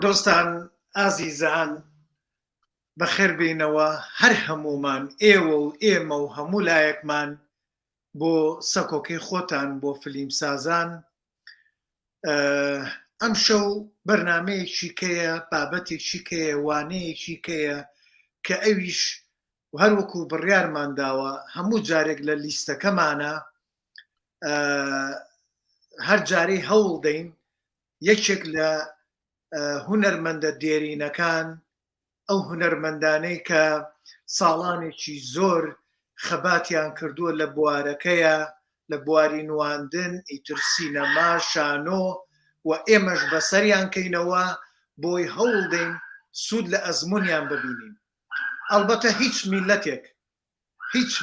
دۆستان ئازیزان بەخێربێنەوە هەر هەمومان ئێوە و ئێمە و هەموو لایەکمان بۆ سەکۆکەی خۆتان بۆ فیلمسازان. ئەم شەو بەرنامەیەکی کەیە، بابەتێکی کەیە، وانەیەکی کەیە کە ئەویش هەروەکو بڕیارمان داوە هەموو جارێک لە لیستەکەمانە هەر جارەی هەوڵ دەین یەکێک لە هونەرمەندە دێرینەکان، ئەو هونەرمەندانەی کە ساڵانێکی زۆر خەباتیان کردووە لە بوارەکەیە، لە بواری نواندن، ئیتر سینەما، شانۆ و ئێمەش بەسەریان کەینەوە بۆی هەوڵ دەین سوود لە ئەزمونیان ببینین. ئەلبەتە هیچ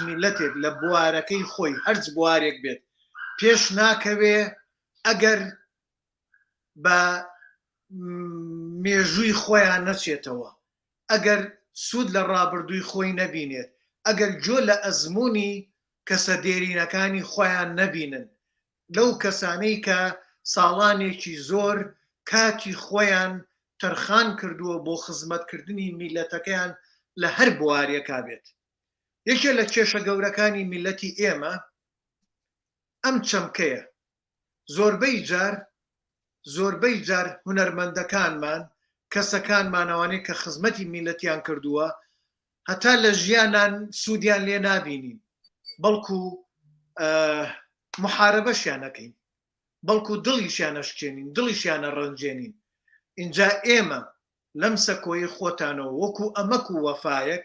میلەتێک لە بوارەکەی خۆی هەرچ بوارێک بێت پێش ناکەوێ ئەگەر بە مێژووی خۆیان نەچێتەوە، ئەگەر سوود لە ڕابردووی خۆی نەبینێت، ئەگەر جۆ لە ئەزمموی کەسە دێرینەکانی خۆیان نەبینن، لەو کەسانەی کە ساڵانێکی زۆر کاتی خۆیان تەرخان کردووە بۆ خزمەتکردنی میلەتەکەیان لە هەر بوارێکا بێت. یەکێ لە کێشە گەورەکانی میلەتی ئێمە ئەم چەمکەیە. زۆربەی جار هونەرمەندەکانمان، کەسەکانمانەوانەی کە خزمەتی میلەتیان کردووە، هەتا لە ژیانان سوودیان لێ نابینین، بەڵکو محارەبەشیان نەکەین، بەڵکو دڵیشیان ئەشکێنین، دڵیشیانە ڕەنجێنین. اینجا ئێمە لەم سەکۆیی خۆتانەوە وەکو ئەمەک و وەفایەک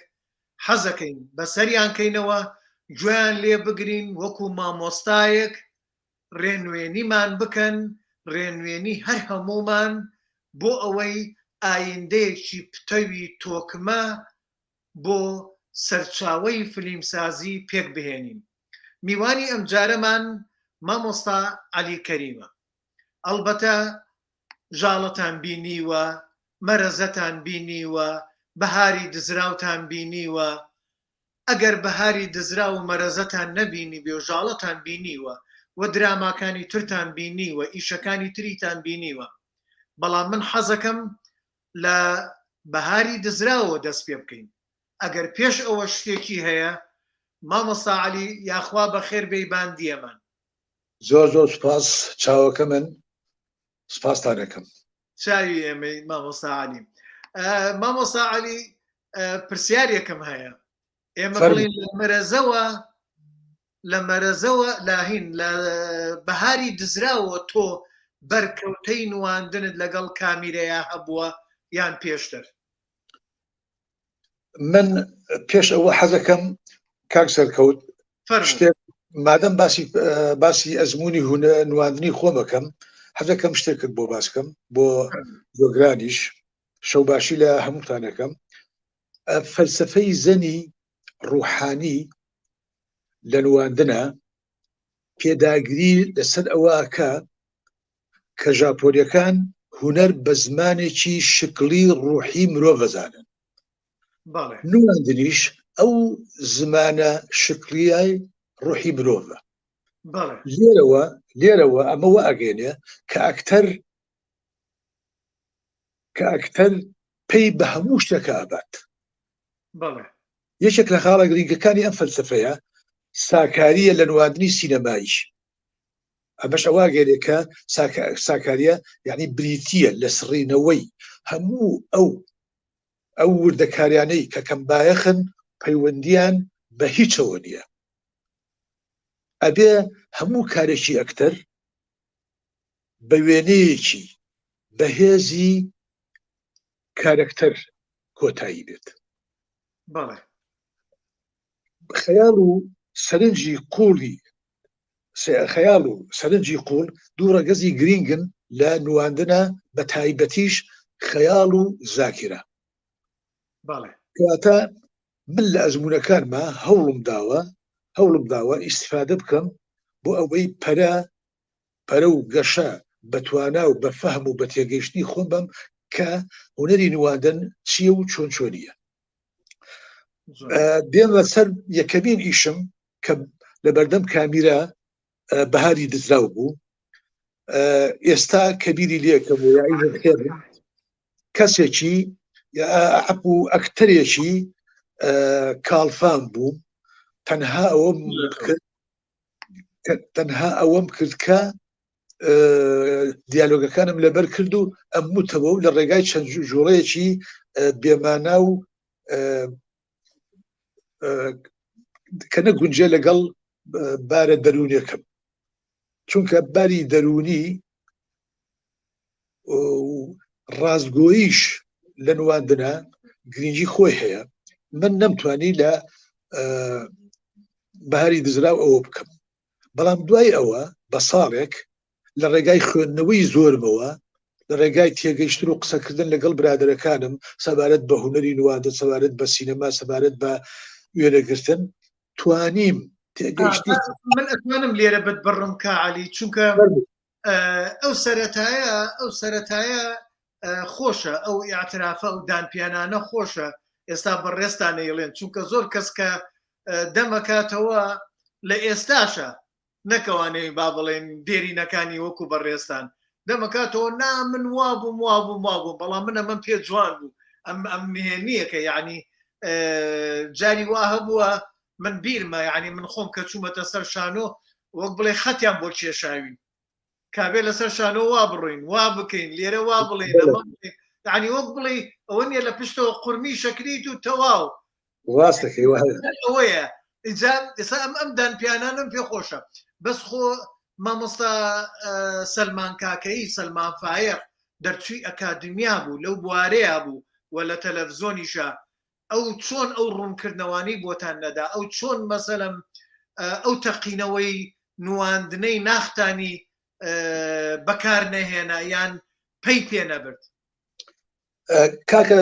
حەزەکەین بەسەریان کەینەوە، گوێیان لێ بگرین، وەکو مامۆستایەک ڕێنوێنیمان بکەن، ڕێنوێنی هەر هەمومان بۆ ئەوەی ئایندەیەکی پتەوی تۆکمە بۆ سەرچاوەی فیلمسازی پێک بهێنین. میوانی ئەم جارەمان مامۆستا عەلی کەریمە. ئەلبەتە ژاڵەتان بینیوە، مەرەزەتان بینیوە، بەهاری دزراوتان بینیوە. ئەگەر بەهاری دزرا و مەرەزەتان نەبینی بێ و ژاڵەتان بینیوە و دراماکانی ترتان بینیوە، ئیشەکانی تریتان بینیوە، بەڵام من حەزەکەم لە بەهاری دزراوە دەست پێ بکەین. ئەگەر پێش ئەوە شتێکی هەیە، مامۆستا عەلی یاخوا بەخێر بێی باندیەمان. زۆر زۆر سوپاس، چاوەکە من سوپاسدانەکەم. چاوی ئێمەی مامۆستا عەلی. مامۆستا عەلی پرسیارێکم هەیە. ئێمە بڵین لە مەرەزەوە لاهین لە بەهاری دزراوە تۆ بەرکەوتەی نواندنت لەگەڵ کامیرەیە هەبووە یان پێشتر؟ من پێش ئەوە حەزەکەم کاک سەرکەوت شتێک مادەم باسی ئەزمموی نواندنی خۆمەکەم، حەزەکەم شتێکت بۆ باسکەم بۆ زۆرگرانیش شەوباشی لە هەمووتانەکەم. فەلسەفەی زەنی ڕوحانی لە نواندنە پێداگیری لەسەر ئەوەکە کە ژاپۆنیەکان هونەر بە زمانێکی شکلی ڕوحی مرۆڤ بەزانن. نواندنیش ئەو زمانە شکلیای ڕوحی مرۆڤە. لێرەوە ئەمەوە ئەگەێنێ کە ئەکتەر پێی بە هەموو شتێکە ئابات. یەکێک لە خاڵە گرنگەکانی ئەم فەلسەفەیە ساکاریە لە نواندنی سینەماییش. ئەمەش ئەوە گەێنێ کە ساکاریە یعنی بریتیە لە سڕینەوەی هەموو ئەو وردەکاریانەی کە کەمبایەخن پەیوەندیان بە هیچەوە نییە. ئەبێ هەموو کارێکی ئەکتەر بە وێنەیەکی بەهێزی کارەکتەر کۆتایی بێت. خەیاڵ و سەرنجی قوڵ دوو ڕەگەزی گرینگن لە نواندنە، بە تایبەتیش خەیاڵ و زاکرە. کەواتە من لە ئەزمونەکانمە هەوڵم داوە ئیستیفادە بکەم بۆ ئەوەی پەرە و گەشە بەتوانا و بە فەهم و بە تێگەیشتنی خۆم بم کە هونەری نواندن چییە و چۆن چۆنیە. دێمە سەر یەکەمین ئیشم کە لە بەردەم کامیرە بەهاری دزراو بوو. ئێستا کەبیری لێکەم و یاعیزت خێرم کەسێکی حەبوو ئەکتەرێکی کاڵفان بوو تەنها ئەوەم کرد کە دیالۆگەکانم لەبەر کرد و ئەموتەوە و لە ڕێگای چەند ژوڵەیەکی بێمانە و کە نەگونجێ لەگەڵ بارە دەرونیەکەم چونکە باری دەرونی ڕازگۆییش لە نواندنە گرنگی خۆی هەیە من نەمتوانی لە بەهاری دزراو ئەوە بکەم بەڵام دوای ئەوە بە ساڵێک لە ڕێگای خوێندنەوەی زۆرمەوە لە ڕێگای تێگەیشتن و قسەکردن لەگەڵ برادەرەکانم سەبارەت بە هونەری نواندن سەبارەت بە سینەما سەبارەت بە وێنەگرتن توانیم تێگەیشتی من ئەتوانم لێرە بەدبڕم کە عەلی چونکە ئەو سەرەتایە خۆشە ئەو ئیعترافە و دانپیانانە خۆشە ئێستا بەڕێستانە یڵێن چونکە زۆر کەس کە دەمەکاتەوە لە ئێستاشە نەکەوانەی با بڵێن دێرینەکانی وەکو بەڕێستان دەمەکاتەوە نا من وابوو بەڵام منە من پێ جوان بوو ئەم نهێنیەکە یعنی جاری وا هەبووە من بیرمە یعنی من خۆم کە چوومەتە سەر شانۆ وەک بڵێ خەتیان بۆ کێشاوی کابێ لەسەر شانۆ وا بڕۆین وا بکەین لێرە وا بڵێن یعنی وەک بڵێ ئەوە نیە لە پشتەوە قورمی شەکریت و تەواو ئەوەیە ئێستا ئەم دانپیانانم پێ خۆشە بەس خۆ مامۆستا سەلمان کاکەی سەلمان فایق دەرچووی ئەکادمیا بوو لەو بوارەیە بوو و لە تەلەڤزۆنیشە ئەو چۆن ئەو ڕوونکردنەوەی بۆتان نەدا ئەو چۆن مەسەلەم ئەو تەقینەوەی نواندنەی ناختانی بەکار نەهێنا یان پەی پێ نەبرد کاکە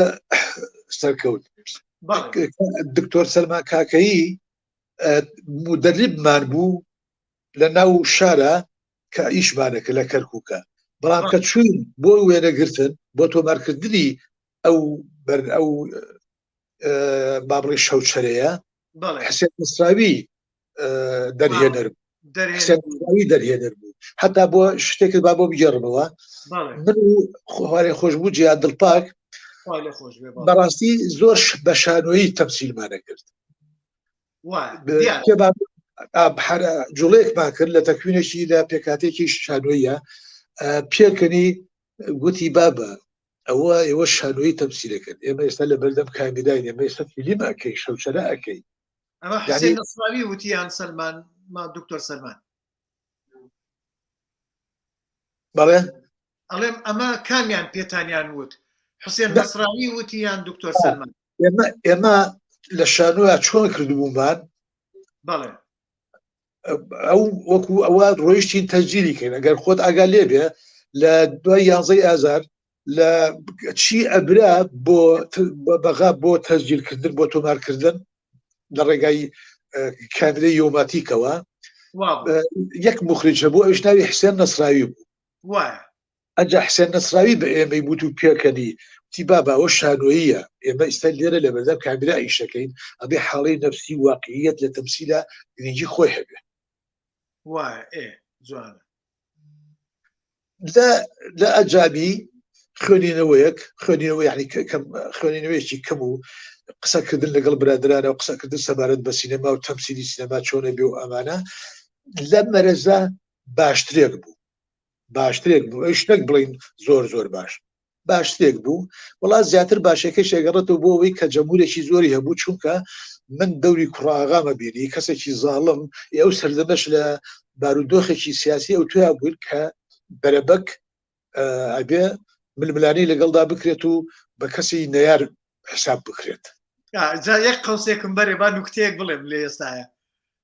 سەرکەوت دکتۆر سەلمان کاکەیی مدەربمان بوو لە ناو شارە کە ئیشمانەکە لە کەرکووکە بەڵام کە چوین بۆ وێنەگرتن بۆ تۆمارکردنی ئەو بابڕی شەوچەرەیە حسێن نسراوی دەرهێنەر بوو حتا بۆ شتێکت با بۆ بگەڕمەوە من خوارێ خۆش بوو جیان دڵپاک بەڕاستی زۆر بە شانۆیی تەمسیلمانە کرد جوڵەیەکمان کرد لە تەکوینێکی لە پێکاتێکی شانۆیە پێکەنی گوتی بابە ئەوە ئێوە شانۆیی تەمسیلەکەن ئێمە ئێستا لە بەردەم کامیداین ئێمە ئێستا فیلم ئەکەی شەوچەرە ئەکەی حسێن نەسراوی وتیان سەلمان ما دکتۆر سەلمان بەڵێ ئەڵێم ئەمە کامیان پێتانیان وت حسێن نەسراوی وتیان دکتۆر سەلمان ئێمە لە شانۆیە چۆن کردبوومان بەڵێ ئەو وەکو ئەوە ڕۆیشتین تەجیلی کەین ئەگەر خۆت ئاگا لێبێ لە دوای 11 ئازار لە چی ئەبرا بۆ بەغا بۆ تەسجیلکردن بۆ تۆمارکردن لە ڕێگای کاملەی یۆماتیکەوە یەک مخرجە بۆ ئەوش ناوی حسێن نەسراوی بوو ئەجا حسێن نەسراوی بە ئێمەی بوت و پێکەنی تی باباوە شانۆییە ئێمە ئێستا لێرە لە بەردەم کامرا ئیشەکەین ئەبێ حاڵەی نەفسی واقعیەت لە تەمسیلە گرنگی خۆی هەبێ جوانە لە ئەجابی خوێنینەوەیەک خوێنینەوە یعنی خوێنینەوەیەکی کەم و قسەکردن لەگەڵ برادرانە و قسەکردن سەبارەت بە سینەما و تەمسیلی سینەما چۆنە بێ و ئەمانە لە مەرەزە باشترێک بوو ئەو شتێک بڵین زۆر باشترێک بوو وڵات زیاتر باشەکەی شێگەڕێتەوە بۆ ئەوەی کە جەمهورێکی زۆری هەبوو چونکە من دەوری کوڕاغامە بینی کەسێکی زاڵم ئەو سەردەمەش لە بارودۆخێکی سیاسی ئەو تویا بوون کە بەرەبەک ئەبێ ململانەی لەگەڵدا بکرێت و بە کەسی نەیار حساب بکرێت یەک قەوسێکم بەرێ با نوکتەیەک بڵێم لێ ئێستاە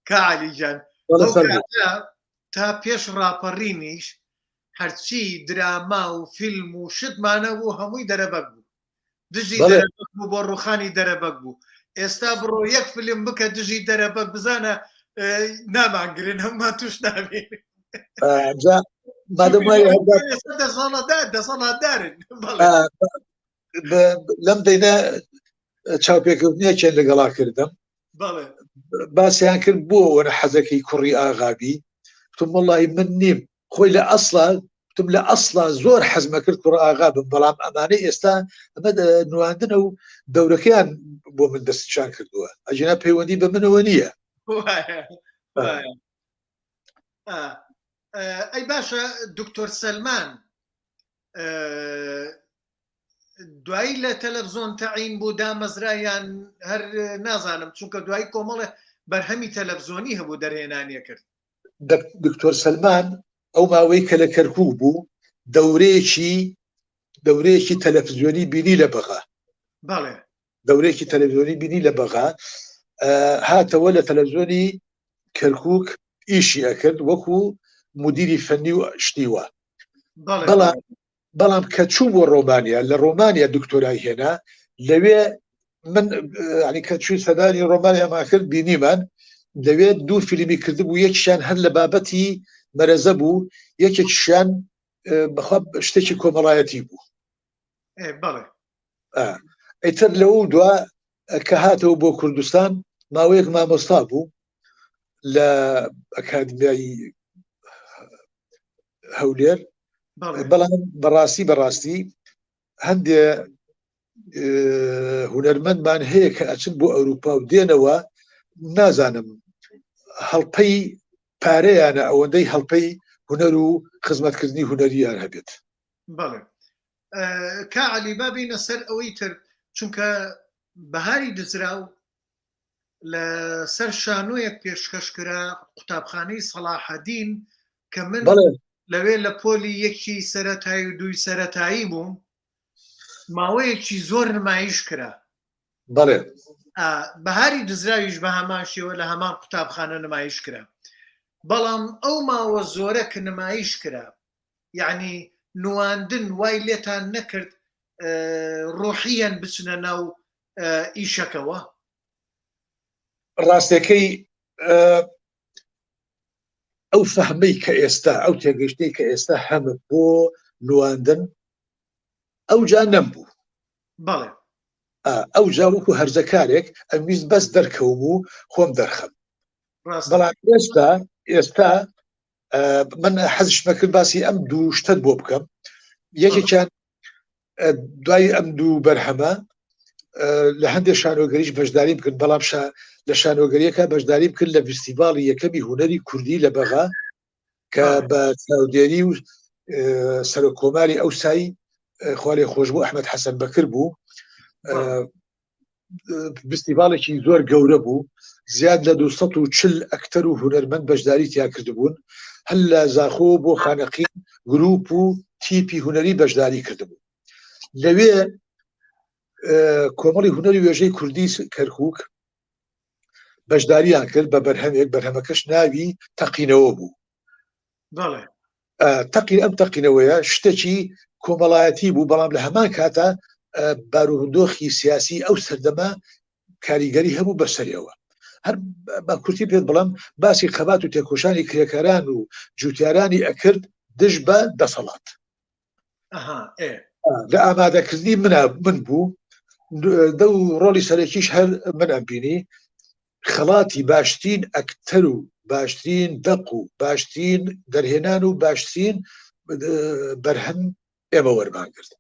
کە عەلیجان تا پێش ڕاپەڕینیش هەرچی دراما و فیلم و شتمانە بوو هەمووی دەرەبەک بوو دژی دەرەبەک بوو بۆ ڕوخانی دەرەبەک بوو ئێستا بڕۆ یەک فیلم بکە دژی دەرەبەک بزانە نامانگرن هەممان توش نابێن دەسەڵاتدارن لەم دەینە چاوپێکردنیەکیان لەگەڵا کردم باسییان کرد بۆ وەرە حەزەکەی کوڕی ئاغابی وڵی من نیم خۆی لە ئەسڵا وتم لە ئەسڵا زۆر حەزمە کرد کوڕ ئاغا بم، بەڵام ئەمانەی ئێستا ئەمە نواندنە و دەورەکەیان بۆ من دەستشان کردووە، ئەجینا پەیوەندی بە منەوە نییە. ئەی باشە دکتۆر سەلمان، دوایی لە تەلەڤزۆن تەعین بوو دامەزرایان هەر نازانم، چونکە دوایی کۆمەڵە بەرهەمی تەلەڤزۆنی هەبوو دەرهێنانیە کرد. دکتۆر سەلمان ئەو ماوەی کە لە کەرکووک بوو دەورەیەکی تەلەڤزیۆنی بینی لە بەغا. بەڵێ دەورەیەکی تەلەڤزیۆنی بینی لە بەغا، هاتەوە لە تەلەڤزیۆنی کەرکووک ئیشی ئەکرد وەکو مدیری فەنی و شتیوە. بەڵام کە چوو بۆ ڕۆمانیا، لە ڕۆمانیا دکتۆرای هێنا، لەوێ من ینی کە چووی سەدانی ڕۆمانیامان کرد بینیمان، لەوێ دوو فیلمی کردبوو، یەکیشیان هەر لە بابەتی مەرەزە بوو، یەکێکیشیان بەخوا شتێکی کۆمەڵایەتی بوو. ئەیتر لەو دووە کە هاتەوە بۆ کوردستان ماوەیەک مامۆستا بوو لە ئەکادمیای هەولێر، بەڵام بەڕاستی هەندێ هونەرمەندمان هەیە کە ئەچن بۆ ئەوروپا و دێنەوە، نازانم هەڵپەی پارەیانە ئەوەندەی هەڵپەی هونەر و خزمەتکردنی هونەریان هەبێت. بەڵێ کا عەلی بابینە سەر ئەوەی تر، چونکە بەهاری دزرا و لە سەر شانۆیەک پێشکەشکرا قوتابخانەی سەلاحەدین کە من لەوێ لە پۆلی یەکی سەرەتایی و دووی سەرەتایی بووم، ماوەیەکی زۆر نمایش کرا. بەڵێ بەهاری دزراویش بە هەمان شێوە لە هەمان قوتابخانە نمایش کرا، بەڵام ئەو ماوە زۆرە کە نمایش کرا، یعنی نواندن وای لێتان نەکرد ڕۆحیان بچنە ناو ئیشەکەوە؟ ڕاستەکەی ئەو فەهمەی کە ئێستا، ئەو تێگەشتەی کە ئێستا هەمە بۆ نواندن ئەو جا نەمبوو. بەڵێ ئەو جا وەکو هەرزەکارێک ئەمویست بەس دەرکەوم و خۆم دەرخەم. بەڵام ئێستا من حەزشمە کرد باسی ئەم دوو شتت بۆ بکەم. یەکێکیان دوای ئەم دوو بەرهەمە لە هەندێک شانۆگەریش بەشداری بکرد، بەڵام لە شانۆگەریەکە بەشداری بکرد لە فستیڤاڵی یەکەمی هونەری کوردی لە بەغا کە بە چاودێری و سەرۆکۆماری ئەوسایی خوا لێ خۆش بوو ئەحمەد حەسەن بەکر بوو. فستیڤاڵێکی زۆر گەورە بوو، زیاد لە 240 ئەکتەر و هونەرمەند بەشداری تیا کردبوون، هەل لە زاخۆ بۆ خانەقین گروپ و تیپی هونەری بەشداری کردبوو. لەوێ کۆمەڵی هونەری وێژەی کوردی کەرکووک بەشداریان کرد بە بەرهەمێک، بەرهەمەکەش ناوی تەقینەوە بوو. ئەم تەقینەوەیە شتێکی کۆمەڵایەتی بوو، بەڵام لە هەمان کاتە باروهندۆخی سیاسی ئەو سەردەما کاریگەری هەبوو بەسەریەوە. هەر بە کورتی پێت بڵم باسی خەبات و تێکۆشانی کرێکاران و جوتیارانی ئەکرد دژ بە دەسەڵات. لە ئامادەکردنی من بوو، دە و ڕۆلی سەرەکیش هەر من ئەمبینی خەڵاتی باشترین ئەکتەر و باشترین دەق و باشترین دەرهێنان و باشترین بەرهەم ئێمە وەرمان کرد.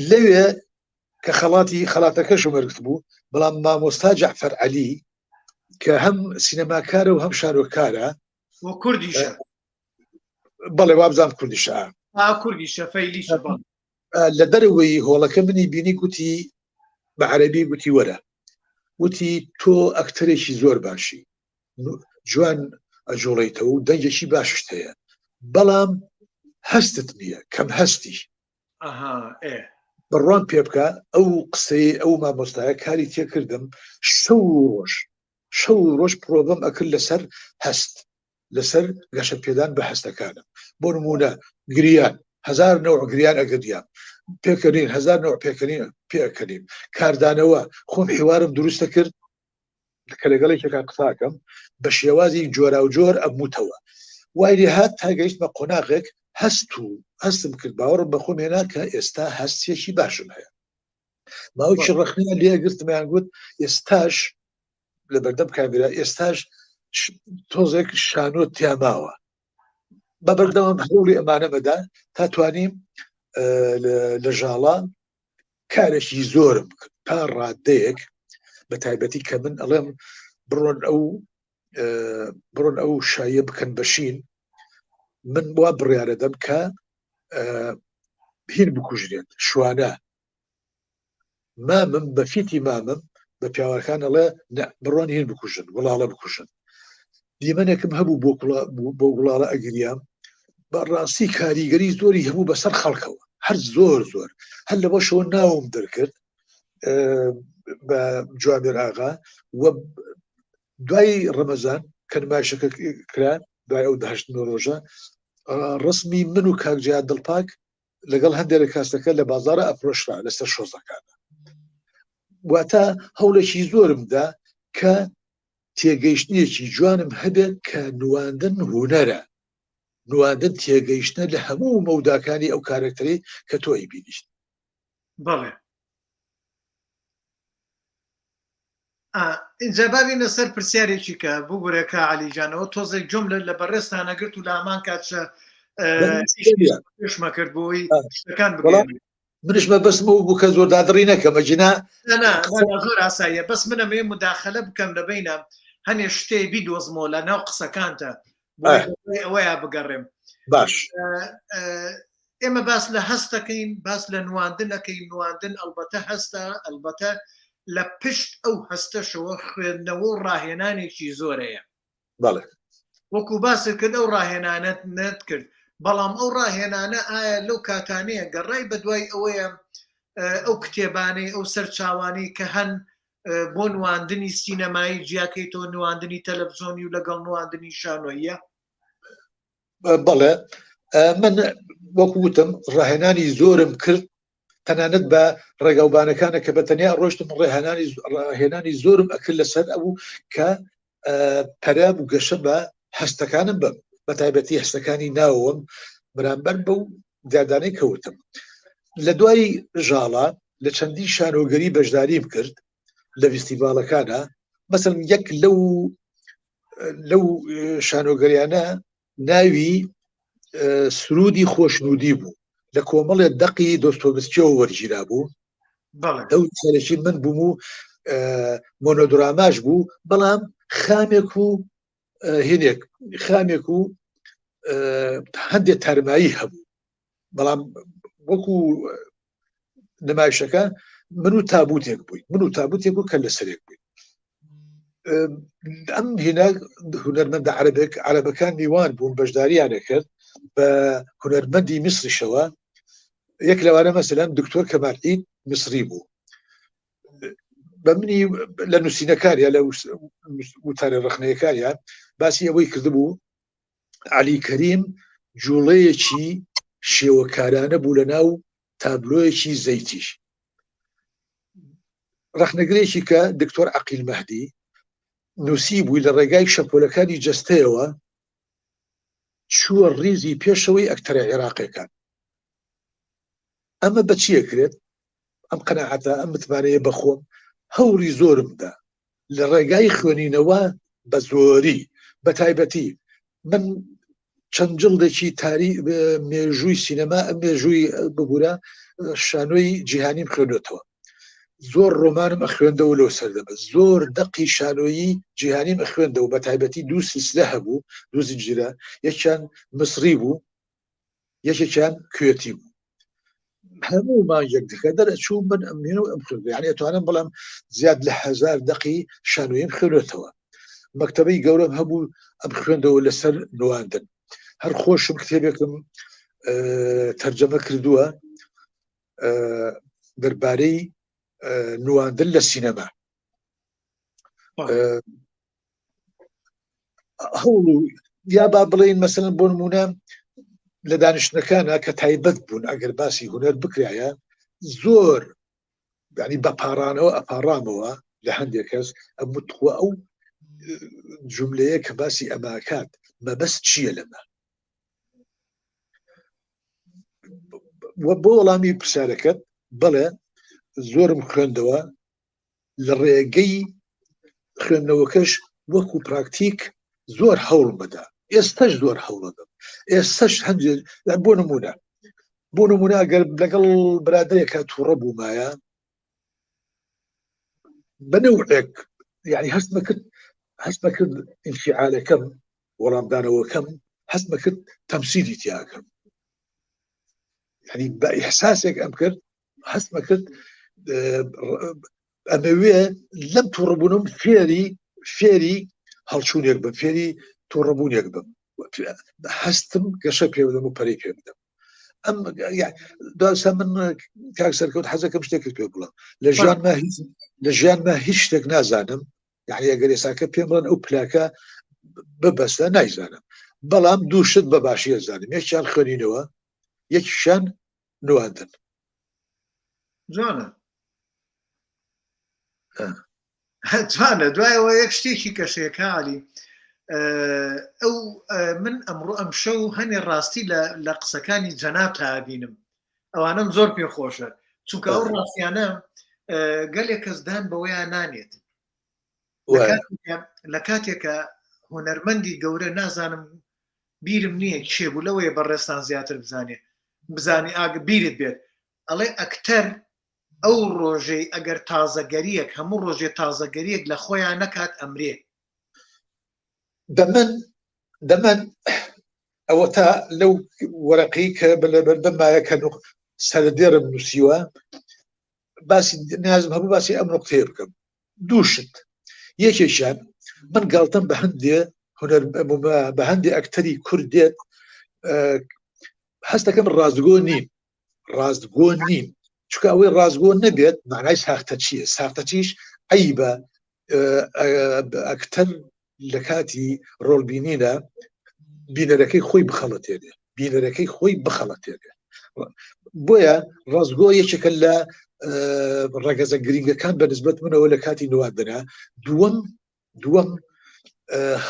لەوێ کە خەڵاتەکەش وەرگرت بوو، بەڵام مامۆستا جەعفەر عەلی کە هەم سینەماکارە و هەم شارۆکارە کوردیشە. بەڵێ وابزان کوردیشە کوردیشە فەیلیشە. لە دەرەوەی هۆڵەکە منی بینی گوتی بە عەرەبی گوتی وەرە، وتی تۆ ئەکتەرێکی زۆر باشی، جوان ئەجۆڵیتەوە و دەنگێکی باشت هەیە، بەڵام هەستت نییە، کەم هەستی. بڕوان پێ بکە ئەو قسەی ئەو مامۆستایە کاری تێکردم، شەو ڕۆژ پرۆبەم ئەکرد لەسەر هەست، لەسەر گەشە پێدان بە هەستەکانم. بۆ نمونە گریان 1000 نەوع گریان ئەگەدیان پێکەنین، 1000 نەوع پێکەنیم. کاردانەوە خۆم هێوارم دروستە کرد کە لەگەڵێکێکا قساکەم بە شێوازی جۆرا و جۆر ئەموتەوە. وای لێ هات تا گەیشتمە قۆناغێک هەستم کرد، باوەڕم بە خۆم هێنا کە ئێستا هەستێکی باشم هەیە. ماوەیەکی ڕەخنیان لێگرتمیان گوت ئێستاش لە بەردەم کامێرا ئێستاش تۆزێک شانۆ تیاماوە. بە بەردەوام هەوڵی ئەمانە بەدا تا توانیم لە ژاڵە کارێکی زۆرم کرد تا ڕادەیەک بە تایبەتی کە من ئەڵێم بڕۆن ئەو شایە بکەن بەشین من وا بڕیارە دەم کە هین بکوژرێن شوانە مامم بە فیتی مامم بە پیاوەکان ئەڵێ بڕۆن هین بکوژن وڵاڵە بکوژن دیمەنێکم هەبوو بۆ وڵاڵە ئەگریام بەڕاستی کاریگەری زۆری هەبوو بەسەر خەڵکەوە هەر زۆر هەر لە بەشەوە ناوم دەرکرد بە جوامێر ئاغا وە دوای ڕەمەزان کە نمایشەکە کرا دوای ئەو 19 ڕۆژە ڕسمی من و کاکجیاد دڵپاک لەگەڵ هەندێک لە کاسەکە لە بازارە ئەفرۆشرا لەسەر شۆزەکانە واتە هەوڵێکی زۆرمدا کە تێگەیشتنیەکی جوانم هەبێت کە نواندن هونەرە نواندن تێگەیشتنە لە هەموو مەوداکانی ئەو کارکتەری کە تۆی بینیشت بەڵێ اینجا بابینە سەر پرسیارێکی کە بگورێکە عەلیجانەوە تۆزێک جملە لە بەڕێستانەگرت و لە هەمان کاتشە پێشمە کرد بۆی شتەکان بگەێن منش مە بەسمەوە بوو کە زۆر دادڕی نەکەمە جنا زۆر ئاساییە بەس منەمێ مداخەلە بکەم لەبینە هەنێ شتێ بیدۆزمەوە لە ناو قسەکانتە ئەوەیە بگەڕێم باش ئێمە باس لە هەستەکەین باس لە نواندنەکەی نواندن ئەلبەتە هەستە ئەلبەتە لە پشت ئەو هەستەشەوە خوێندنەوە و ڕاهێنانێکی زۆرەیە بەڵێ وەکو باسی کرد ئەو ڕاهێنانەت نەت کرد بەڵام ئەو ڕاهێنانە ئایا لەو کاتانەیە گەڕای بەدوای ئەوەیە ئەو کتێبانەی ئەو سەرچاوانی کە هەن بۆ نواندنی سینەمایی جیاکەیتەوە نواندنی تەلەڤیزۆنی و لەگەڵ نواندنی شانۆیە بەڵێ من وەکوتم ڕاهێنانی زۆرم کرد تەنانەت بە ڕێگاوبانەکانە کە بەتەنیا ڕۆشتم ڕاهێنانی زۆرم ئەکرد لەسەر ئەو کە پەرە و گەشە بە هەستەکانم بم بە تایبەتی هەستەکانی ناوم بەرامبەر بەو دیادانەی کەوتم لە دوای ژاڵە لە چەندی شانۆگەری بەشداریم کرد لە فیستیڤالەکانە مەسەڵ یەک لەو شانۆگەریانە ناوی سرودی خۆشنودی بوو لە کۆمەڵێ دەقی دۆستۆڤسکیەوە وەرگیرا بوو ئەو سەرەکی من بووم و مۆنۆدراماش بوو بەڵام خامێک و هێنێک خامێک و هەندێک تارمایی هەبوو بەڵام وەکو نمایشەکە من و تابوتێک بووین من و تابوتێک و کە لە سەرێک بووین ئەم هێنا هونەرمەندە عەرەبەکان میوان بوون بەشداریانە کرد بە هونەرمەندی میسریشەوە یەک لەوانە مەسەلەن دکتۆر کەمالعید میسری بوو بە منی لە نووسینەکاریە لە وتارە ڕخنەیەکاریان باسی ئەوەی کردبوو عەلی کەریم جوڵەیەکی شێوەکارانە بوو لە ناو تابلۆیەکی زەیتیش ڕخنەگرێکی کە دکتۆر عەقیل مەهدی نووسی بووی لە ڕێگای شەپۆلەکانی جەستەیەوە چووە ڕیزی پێشەوەی ئەکتەرە عێراقیەکان ئەمە بەچیە کرێت ئەم قەناعەتە ئەم متمانەیە بەخۆم هەوری زۆرمدا لە ڕێگای خوێنینەوە بە زۆری بە تایبەتی من چەند جڵدێکی مێژووی سینەما ئەم مێژووی ببوورە شانۆی جیهانیم خوێنێتەوە زۆر ڕۆمانم ئەخوێندەوە لەو سەردەبە زۆر دەقی شانۆیی جیهانیم ئەخوێندەوە بە تایبەتی دوو سلسلە هەبوو دوو زنجیرە یەکیان مسری بوو یەکێکیان کوێتی بوو هەموومان یەک دکە دەرەچوو من ئەمێن و ئەم خوێندە یعنی ئەتوانم بەڵام زیاد لە 1000 دەقی شانۆیم خوێنێتەوە مەکتەبەی گەورەم هەبوو ئەم خوێندەوە لەسەر نواندن هەر خۆشم کتێبێکم تەرجەمە کردووە دەربارەی نواندن لە سینەما هەوڵ یا با بڵێن مەسەلەن بۆ نمونە لە دانیشتنەکانە کە تایبەت بوون ئەگەر باسی هونەر بکرایە زۆر ینی بەپارانەوە ئەپارامەوە لە هەندێک کەس ئەمتخوا ئەو جملەیە کە باسی ئەماکات مەبەست چییە لەمە بۆ وەڵامی پرسیارەکەت بەڵێ زۆرم خوێندەوە لە ڕێگەی خوێندنەوەکەش وەکو پراکتیک زۆر هەوڵ بەدا ئێستاش زۆر هەوڵەدەم ئێستش هەندێک بۆ نمونە ئەگەر لەگەڵ برادەیەکە تووڕە بوومایە بەنەوعێک یعنی هەستمە کرد ئینفعالەکەم وەڵامدانەوەکەم هەستمە کرد تەمسیلی تیاکەم یعنی بە ئیحساسێک ئەم کرد هەستمە کرد ئەمەوێ لەم تووڕەبوونم فێری هەڵچوونێک بم فێری تووڕەبوونێک بم هەستم گەشە پێ بدەم و پەرەی پێ بدەم ئەم دواسا من کاک سەرکەوت حەزەکەم شتێکت پێ بڵێم لە ژیانمە هیچ شتێک نازانم یعنی ئەگەر ئێساکە پێم بڵێن ئەو پلاکە ببەستە نایزانم بەڵام دوو شت بە باشی ئەزانم یەکیان خوێنینەوە یەکیشیان نواندن جوانە جوانە دوایەوە یەک شتێکی کەشەیەکە عەلی ئەو من ئەمڕۆ ئەم شەو هەنێ ڕاستی لە قسەکانی جەناب تابینم ئەوانم زۆر پێخۆشە چونکە ئەو ڕاستیانە گەلێک کەسدان بەوەیان نانێت لە کاتێکە هونەرمەندی گەورە نازانم بیرم نییە کێبوو لەوەیە بەڕێستان زیاتر بزانی ئاگە بیرت بێت ئەڵێ ئەکتەر ئەو ڕۆژەی ئەگەر تازەگەریەک هەموو ڕۆژێ تازەگەریەک لە خۆیان نەکات ئەمرێ دەمەن ئەوە تا لەو وەرەقەی کە بەمایەکە سەردێرم نووسیوە باسی نیازم هەبوو باسی ئەم نقطەیە بکەم دوو شت یەکێکیان من گاڵتەم بە هەندێ ئەکتەری کوردێت هەستەکەم ڕاستگۆ نین چونکە ئەوەی ڕاستگۆ نەبێت معنای ساختە چییە ساختە چیش عەیبە ئەکتەر لە کاتی ڕۆڵبینینە بینەرەکەی خۆی بخەڵەتێنێ بۆیە ڕاستگۆ یەکێکە لە ڕەگەزە گرنگەکان بە نسبەت منەوە لە کاتی نواندنە دووەم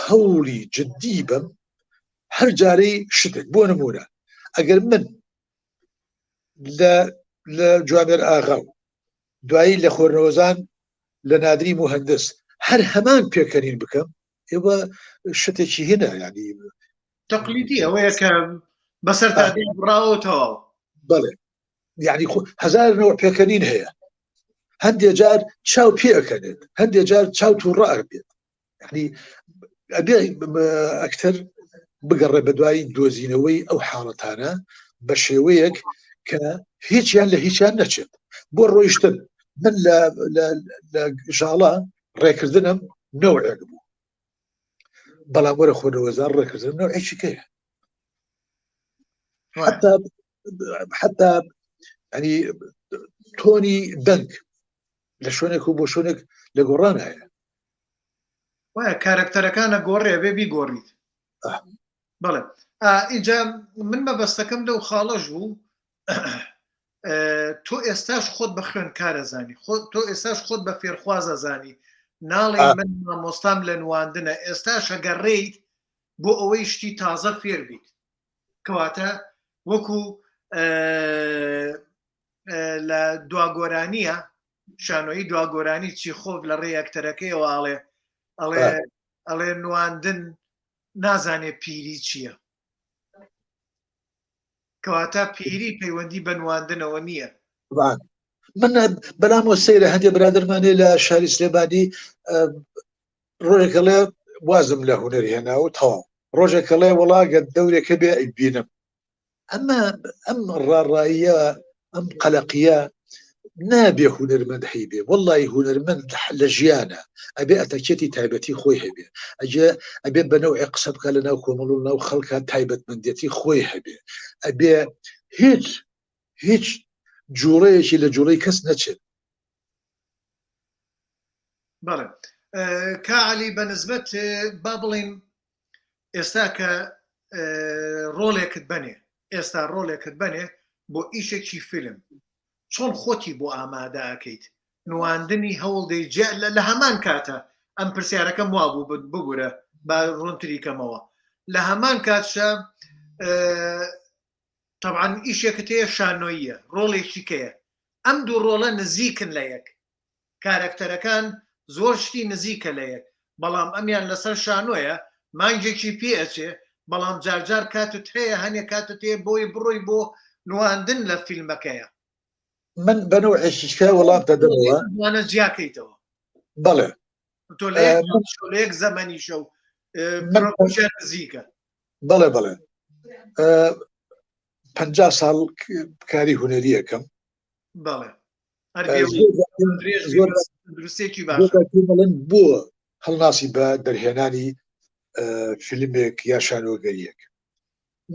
هەوڵی جددی بم هەر جارەی شتێک بۆ نمونە ئەگەر من لە جوامێر ئاغا و دوایی لە خۆرنەوەزان لە نادری مهندس هەر هەمان پێکەنین بکەم ئێوە شتێکی هێنا ینی تەقلیدی ئەوەیە کە بەسەر تا ڕاوەتەوە بەڵێ یعنی هەزار نەوە پێکەنین هەیە هەندێک جار چاو پێکەنێت هەندێک جار چاو تووڕە ئەبێت یعنی ئەبێ ئەکتەر بگەڕێ بە دوای دۆزینەوەی ئەو حاڵەتانە بە شێوەیەک کە هیچیان لە هیچیان نەچێت بۆ ڕۆیشتن من لە ژاڵە ڕێکردنم نەوەیەک بوو بەڵام وەرە خۆرەوەزار ڕێکردن نەوەیەکی کەیە حتا ینی تۆنی دەنگ لە شوێنێک و بۆ شوێنێک لە گۆڕان هەیە وایە کارکتەرەکانە گۆڕێ بێ بیگۆڕیت بەڵێ اینجا من مەبەستەکەم لەو خاڵەش بوو تۆ ئێستاش خۆت بە خوێندکارە زانی تۆ ئێستاش خۆت بە فێرخوازە زانی ناڵێ من مامۆستام لە نواندنە ئێستاش ئەگەڕێیت بۆ ئەوەی شتی تازە فێر بیت کەواتە وەکو لە دواگۆرانیە شانۆیی دواگۆرانی چی خۆف لە ڕێ ئەکتەرەکەیەوە ئەڵێ نواندن نازانێ پیری چییە کەواتە پیری پەیوەندی بە نواندنەوە نییە من بەنامۆ سەیرە هەندێک برادرمانێ لە شاری سلێمانی ڕۆژێکەڵێ وازم لە هونەری هێناوە تەواو ڕۆژێکەڵێ وڵاگە دەورێکە بێ ئەیبینم ئەم ڕاڕاییە ئەم قەلەقیە نابێ هونەرمەند هەیبێ وەڵڵی هونەرمەند لە ژیانە ئەبێ ئەتەکێتی تایبەتی خۆی هەبێ ئەبێ بەنەوعی قسە بکە لە ناو کۆمەڵ و ناو خەڵکە تایبەتمەندێتی خۆی هەبێ ئەبێ هیچ جوڵەیەکی لە جوڵەی کەس نەچێت بەڵێ کاعەلی بەنسبەت با بڵین ئێستا کە ڕۆڵێکت بنێ ئێستا ڕۆڵێکت بنێ بۆ ئیشێکی فیلم چۆن خۆتی بۆ ئامادە ئەکەیت نواندنی هەوڵدەی لە هەمان کاتە ئەم پرسیارەکەم وا بوو بگورە با ڕوونتری کەمەوە لە هەمان کاتشە طبعاً ئیشێکت هەیە شانۆییە ڕۆڵێکی کەیە ئەم دوو ڕۆڵە نزیکن لە یەک کارکتەرەکان زۆر شتی نزیکە لە یەک بەڵام ئەمیان لەسەر شانۆیە مانگێکی پێچێ بەڵام جارجار کاتت هەیە هەنێ کاتت هەیە بۆی بڕۆی بۆ نواندن لە فیلمەکەیە من بەنەوعێکیشکە وەڵام دەدەمەوە وانە جیاکەیتەوە بەڵێ تۆ لە یەک زەمەنی شەو پرۆژیان نزیکە بەڵێ بەڵێ 50 ساڵ کاری هونەری یەکەم بەڵێ درستێکی باشڵێن بۆ هەڵناسی بە دەرهێنانی فیلمێک یا شانۆگەریەک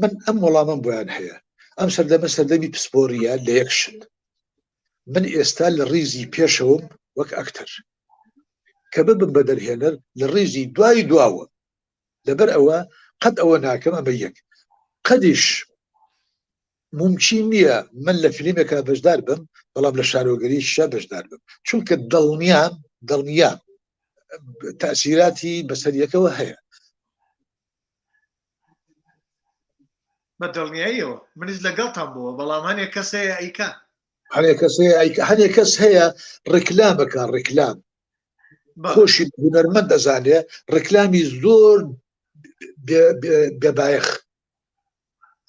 من ئەم وەڵامم بۆیان هەیە ئەم سەردەمە سەردەمی پسپۆریە لە یەک شت من ئێستا لە ڕیزی پێشەوەم وەک ئەکتەر کە ببم بە دەرهێنەر لە ڕیزی دوای دواوە لەبەر ئەوە قەت ئەوە ناکەم ئەمە یەک قەدیش ممکن نییە من لە فیلمێکا بەشدار بم بەڵام لە شارۆگەریشا بەشدار بم چونکە دڵنیام تەسیراتی بەسەریەکەوە هەیە بە دڵنیاییەوە منیش لەگەڵتان بووە بەڵام هەنێک کەس هەیە ئەیکا هەنێک کەس هەیە ڕکلامەکە ڕکلام خۆشی هونەرمەند دەزانێ ڕکلامی زۆر بێبایەخ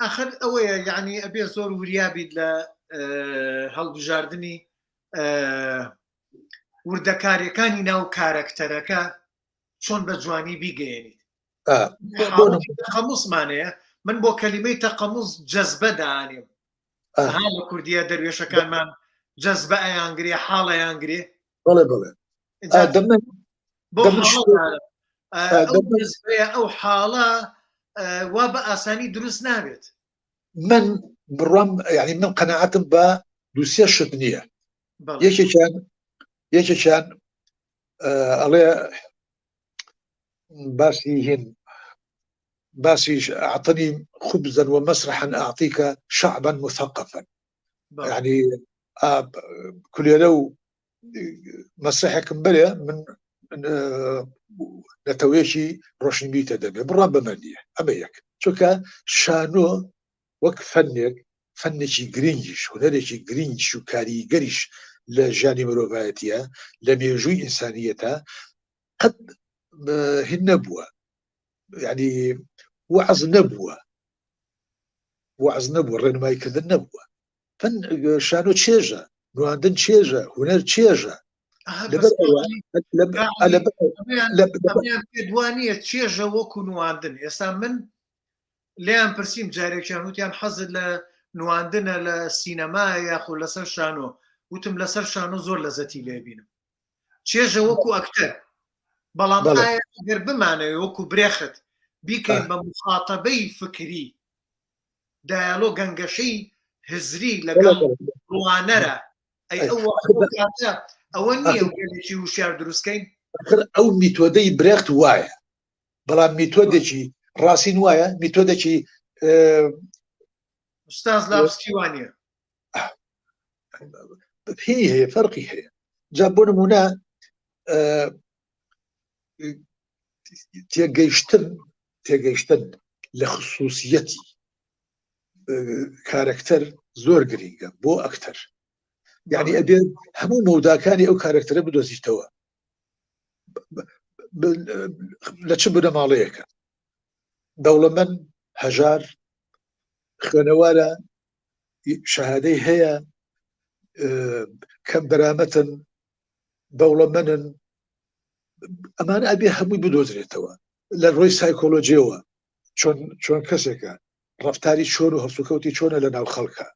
ئەخر ئەوەیە یعنی ئەبێ زۆر وریابیت لە هەڵبژاردننی وردەکاریەکانی ناو کارەکتەرەکە چۆن بە جوانی بیگەێنیت تەقەموسمانەیە من بۆ کەلیمەی تەقەموس جەزبە دانیم لە کوردیە دەروێشەکانمان جەزبە ئەیانگرێ حاڵ ئەیانگرێ بەڵێ بڵێ ئەو حاڵە وا بە ئاسانی دروست نابێت من بڕام یعنی من قەناعەتم بە دووسێ شت نییە یەکێکیان ئەڵێ باسی هین باسی أعطني خبزا ومسرحا أعطيك شعبا مثقفا يعني كل يوم مسرحكم بلا من نتويشي روشن بيتا دمي برام بمانية أما يك شوكا شانو وك فنشي جرينجش هنرشي جرينج وكاري قريش لجاني مروفاتيا لم يجوي إنسانيتها قد هالنبوة يعني وعظ نبوة الرنماء كذا النبوة فن شانو تشيجا نواندن تشيجا هنر تشيجا دوانية تشيجا وكو نواندن يسا من ليان برسيم جاريكشان وتيان حظ لنواندن للسينما ياخو لسر شانو وتم لسر شانو زور لزتي لابينم تشيجا وكو أكتر بەڵام ئایا ئەگەر بمانەوە وەکو برێخت بیکەین بە مخاتەبەی فکری دایالۆ گەنگەشەی هزری لەگەڵ ڕوانەرە ئەوە نییە گەلێکی وشیار دروستکەین ئەو میتۆدەی برێخت وایە بەڵام میتۆدێکی ڕاستین وایە میتۆدێکی ئوستاز لافسکی وانە هەیە فەرقی هەیە جا بۆ نمونە تێگەیشتن لە خصوصیەتی کارکتەر زۆر گرینگە بۆ ئەکتەر یعنی ئەبێ هەموو مەوداکانی ئەو کارکتەرە بدۆزیتەوە لە چ بنەماڵەیەکە دەوڵەمەند هەژار خوێنەوارە شەهادەی هەیە کەم دەرامەتن دەوڵەمەندن ئەمانە ئەبێ هەمووی بدۆزرێتەوە لە ڕۆی سایکۆلۆجیەوە چۆن کەسێکە ڕەفتاری چۆن و هەسوکەوتی چۆنە لە ناو خەڵکە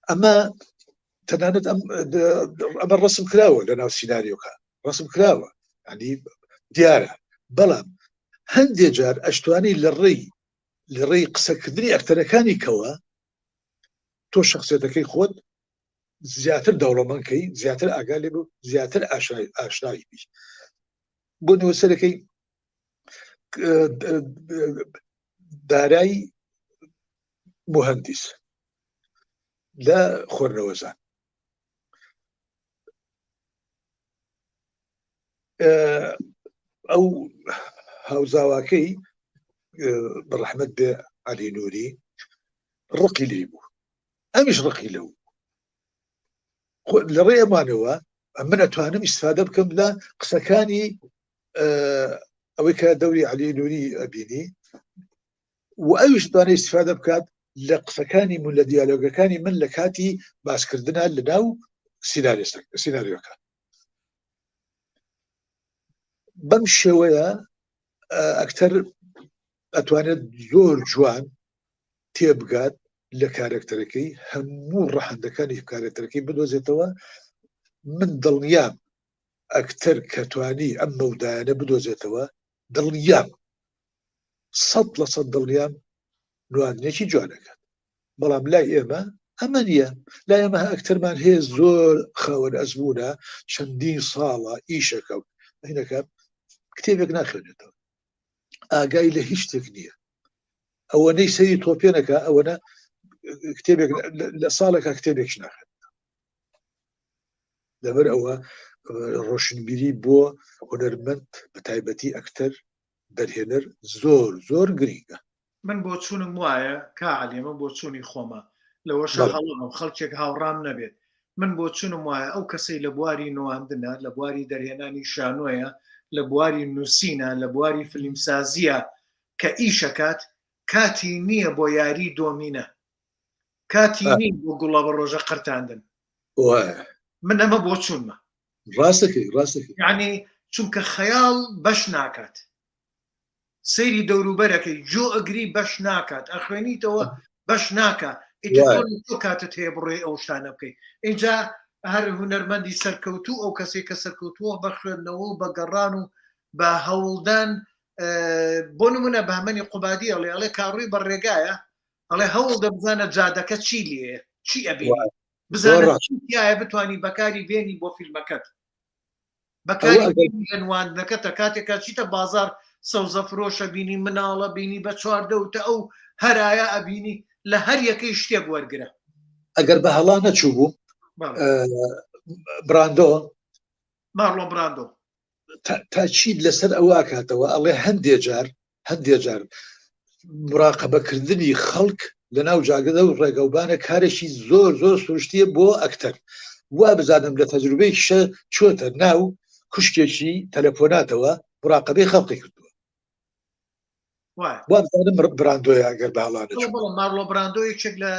ئەمە تەنانەت ئەمە ڕسم کراوە لە ناو سیناریۆکە ڕسم کراوە ینی دیارە بەڵام هەندێک جار ئەشتوانی لە ڕێی قسەکردنی ئەکتەرەکانی کەوە تۆ شخصیەتەکەی خۆت زیاتر دەوڵەمەندکەی زیاتر ئاگا لێ بوو زیاتر ئاشنایی بیش بۆ نووسەرەکەی دارایی مهندس لە خۆرنەوەزان ئەو هاوزاواکەی بەڕەحمەت بێ عەلی نووری ڕقی لێ بوو ئەمیش ڕقی لەو لە ڕێ ئەمانەوە من ئەتوانم ئیستفادە بکەم لە قسەکانی ئەوەی کە دەوری عەلی نووری ئەبینی و ئەویش دەوانێت استیفادە بکات لە قسەکانی من لە دیالۆگەکانی من لە کاتی باسکردنە لە ناو سیناریۆکە. بەم شێوەیە ئەکتەر ئەتوانێت زۆر جوان تێبگات لە کارکتەرەکەی، هەموو ڕەحەندەکانی کارکتەرەکەی بدۆزێتەوە. من دڵنیام ئەکتەر کە توانی ئەم مەودایانە بدۆزێتەوە، دڵنیام 100% دڵنیام نواندنێکی جوانەکات. بەڵام لای ئێمە ئەمە نییە. لای ئێمە ئەکتەرمان هەیە زۆر خاوەن ئەزمونە، چەندین ساڵە ئیشەکە هینەکە کتێبێک ناخوێنێتەوە، ئاگای لە هیچ شتێک نییە. ئەوەنەی سەری تۆپێنەکە ئەوەنە کتێبێک لە ساڵێکە کتێبێکش ناخێت. لەبەر ئەوە ڕۆشنبیری بۆ هونەرمەند بە تایبەتی ئەکتەر دەرهێنەر زۆر زۆر گرینگە. من بۆ چوونم وایە کاعەلی، من بۆ چوونی خۆمە لەوەشە هەڵم خەڵکێک هاوڕام نەبێت. من بۆ چوونم وایە ئەو کەسەی لە بواری نواندنە، لە بواری دەرهێنانی شانۆیە، لە بواری نووسینە، لە بواری فلیمسازیە کە ئیشەکات، کاتی نییە بۆ یاری دۆمینە، کاتی نی بۆ گوڵە بە ڕۆژە قرتاندن. من ئەمە بۆ چوونمە. ڕاستەکەی یعنی چونکە خەیاڵ بەش ناکات، سەیری دەوروبەرەکەی جۆ ئەگری بەش ناکات، ئەخوێنیتەوە بەش ناکە، ئیتۆ کاتت هەیە بڕێ ئەو شتانە بکەیت. اینجا هەر هونەرمەندی سەرکەوتوو ئەو کەسێک کە سەرکەوتووە بە خوێندنەوە و بە گەڕان و بە هەوڵدان، بۆ نمونە بەهمەنی قوبادی ئەڵێ کاڕووی بە ڕێگایە، ئەڵێ هەوڵ دەبزانە جادەکە چی لێ چی ئەبێنی، بزانە چیایە بتوانی بەکاری بێنی بۆ فیلمەکەت، بەکاری لە نواندنەکەتە. کاتێکا چیتە بازار سەوزە فرۆشە بینی، مناڵە بینی بە چواردەوتە ئەو هەرایە ئەبینی، لە هەر یەکەی شتێک وەرگرە. ئەگەر بە هەڵا نەچوو بوو براندۆ، مارلۆن براندۆ تاچید لەسەر ئەوە کاتەوە ئەڵێ هەندێک جار مراقەبەکردنی خەڵک لە ناو جاگەدە و ڕێگەوبانە کارێکی زۆر زۆر سروشتیە بۆ ئەکتەر. وا بزانم لە تەجروبەی شە چۆتە ناو کوشتێکی تەلەفۆناتەوە مراقەبەی خەڵقی کردووە. وا بزانم براندۆیە ئەگەر باڵانە. مارلۆ براندۆ یەکێک لە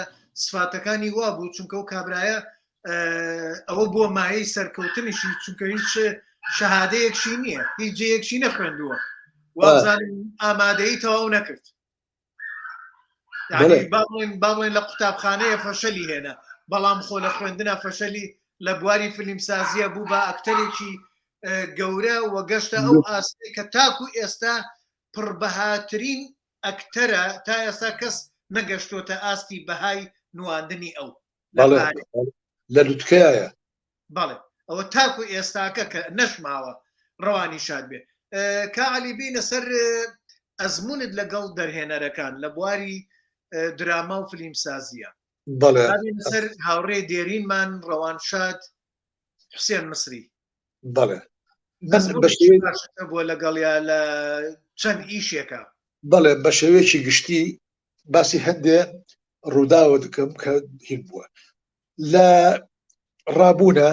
سفاتەکانی وا بوو، چونکە ئەو کابرایە ئەوە بۆ مایەی سەرکەوتنیشی، چونکە هیچ شەهادەیەکشی نییە، هیچ جەیەکشی نەخوێندووە، وابزانم ئامادەی تەواو نەکرد. باڵێن لە قوتابخانەیە فەشەلی هێنا، بەڵام خۆ لە خوێندنە فەشەلی لە بواری فلیمسازیە بوو بە ئەکتەرێکی گەورە و گەشتە ئەو ئاستی کە تاکو ئێستا پڕبەهاترین ئەکتەرە، تا ئێستا کەس نەگەشتۆتە ئاستی بەهای نواندنی ئەو لە لوتکەیە. بەڵێ ئەوە تاکو ئێستاکە کە نەشماوە ڕەوانی شاد بێ. کاعەلی بینە سەر ئەزمونت لەگەڵ دەرهێنەرەکان لە بواری دراما و فلیمسازیە. سەر هاوڕێ دێرینمان ڕەوانشاد حوسێن مسری. بەڵێ بۆ لەگەڵیا لە چەند ئیشێکە. بەڵێ بە شێوەیەکی گشتی باسی هەندێ ڕووداوە دکەم کە هین بووە لە ڕابوونە،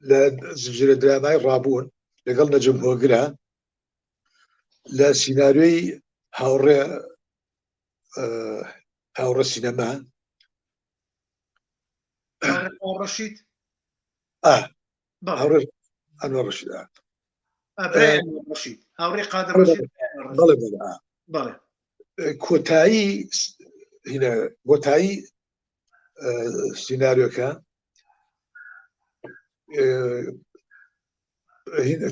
لە زنجیرە درامای ڕابوون لەگەڵ نەجم هۆگرە لە سیناریۆی هاوڕە سینەما ڕەشید ئەنوەر ڕەشید هاوڕێ قادر ڕەشید. بەڵێ کۆتایی سیناریۆکە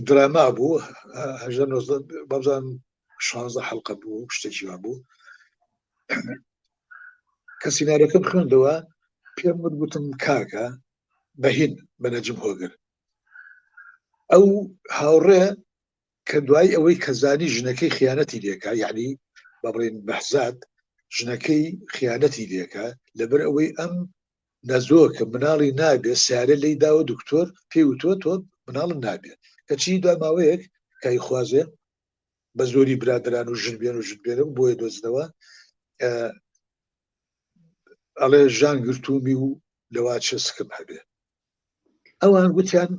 دراما بوو، بابزان 16 حلقە بوو، شتێکی وا بوو. کە سیناریۆکەم خوێندەوە پێم وتم کاکە بەهین بە نەجم هۆگر، ئەو هاوڕێ کە دوای ئەوەی کەزانی ژنەکەی خیانەتی لێکە، یعنی بەڵێن بەحزاد ژنەکەی خیانەتی لێکە، لەبەر ئەوەی ئەم نەزۆکە مناڵی نابێ سیارە لی داوە دکتۆر پێی وتوە تۆ مناڵم نابێت، کەچی دوای ماوەیەک کای خوازێ بە زۆری برادران و ژنبێن و ژنبێنم بۆیە دۆزنەوە ئەڵێ ژان گرتومی و لەوا چە سکم هەبێ. ئەوان گوتیان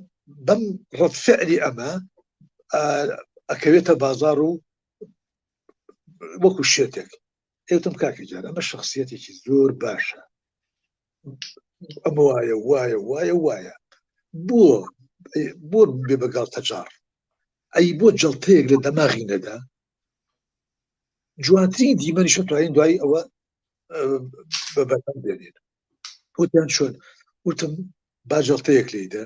بەم ڕەتفعلی ئەمە ئەکەوێتە بازار و وەکو شێتێک ئێوتم کاکی جار ئەمە شخصیەتێکی زۆر باشە ئەمە وایە بۆ بێ بەگاڵ تەجار ئەی بۆ جەڵتەیەک لە دەماغی نەدا جوانترین دیمەنیشە توانین دوایی ئەوە بەبەردەم بێنێن وتیان چۆن وتم با جەڵتەیەک لێدە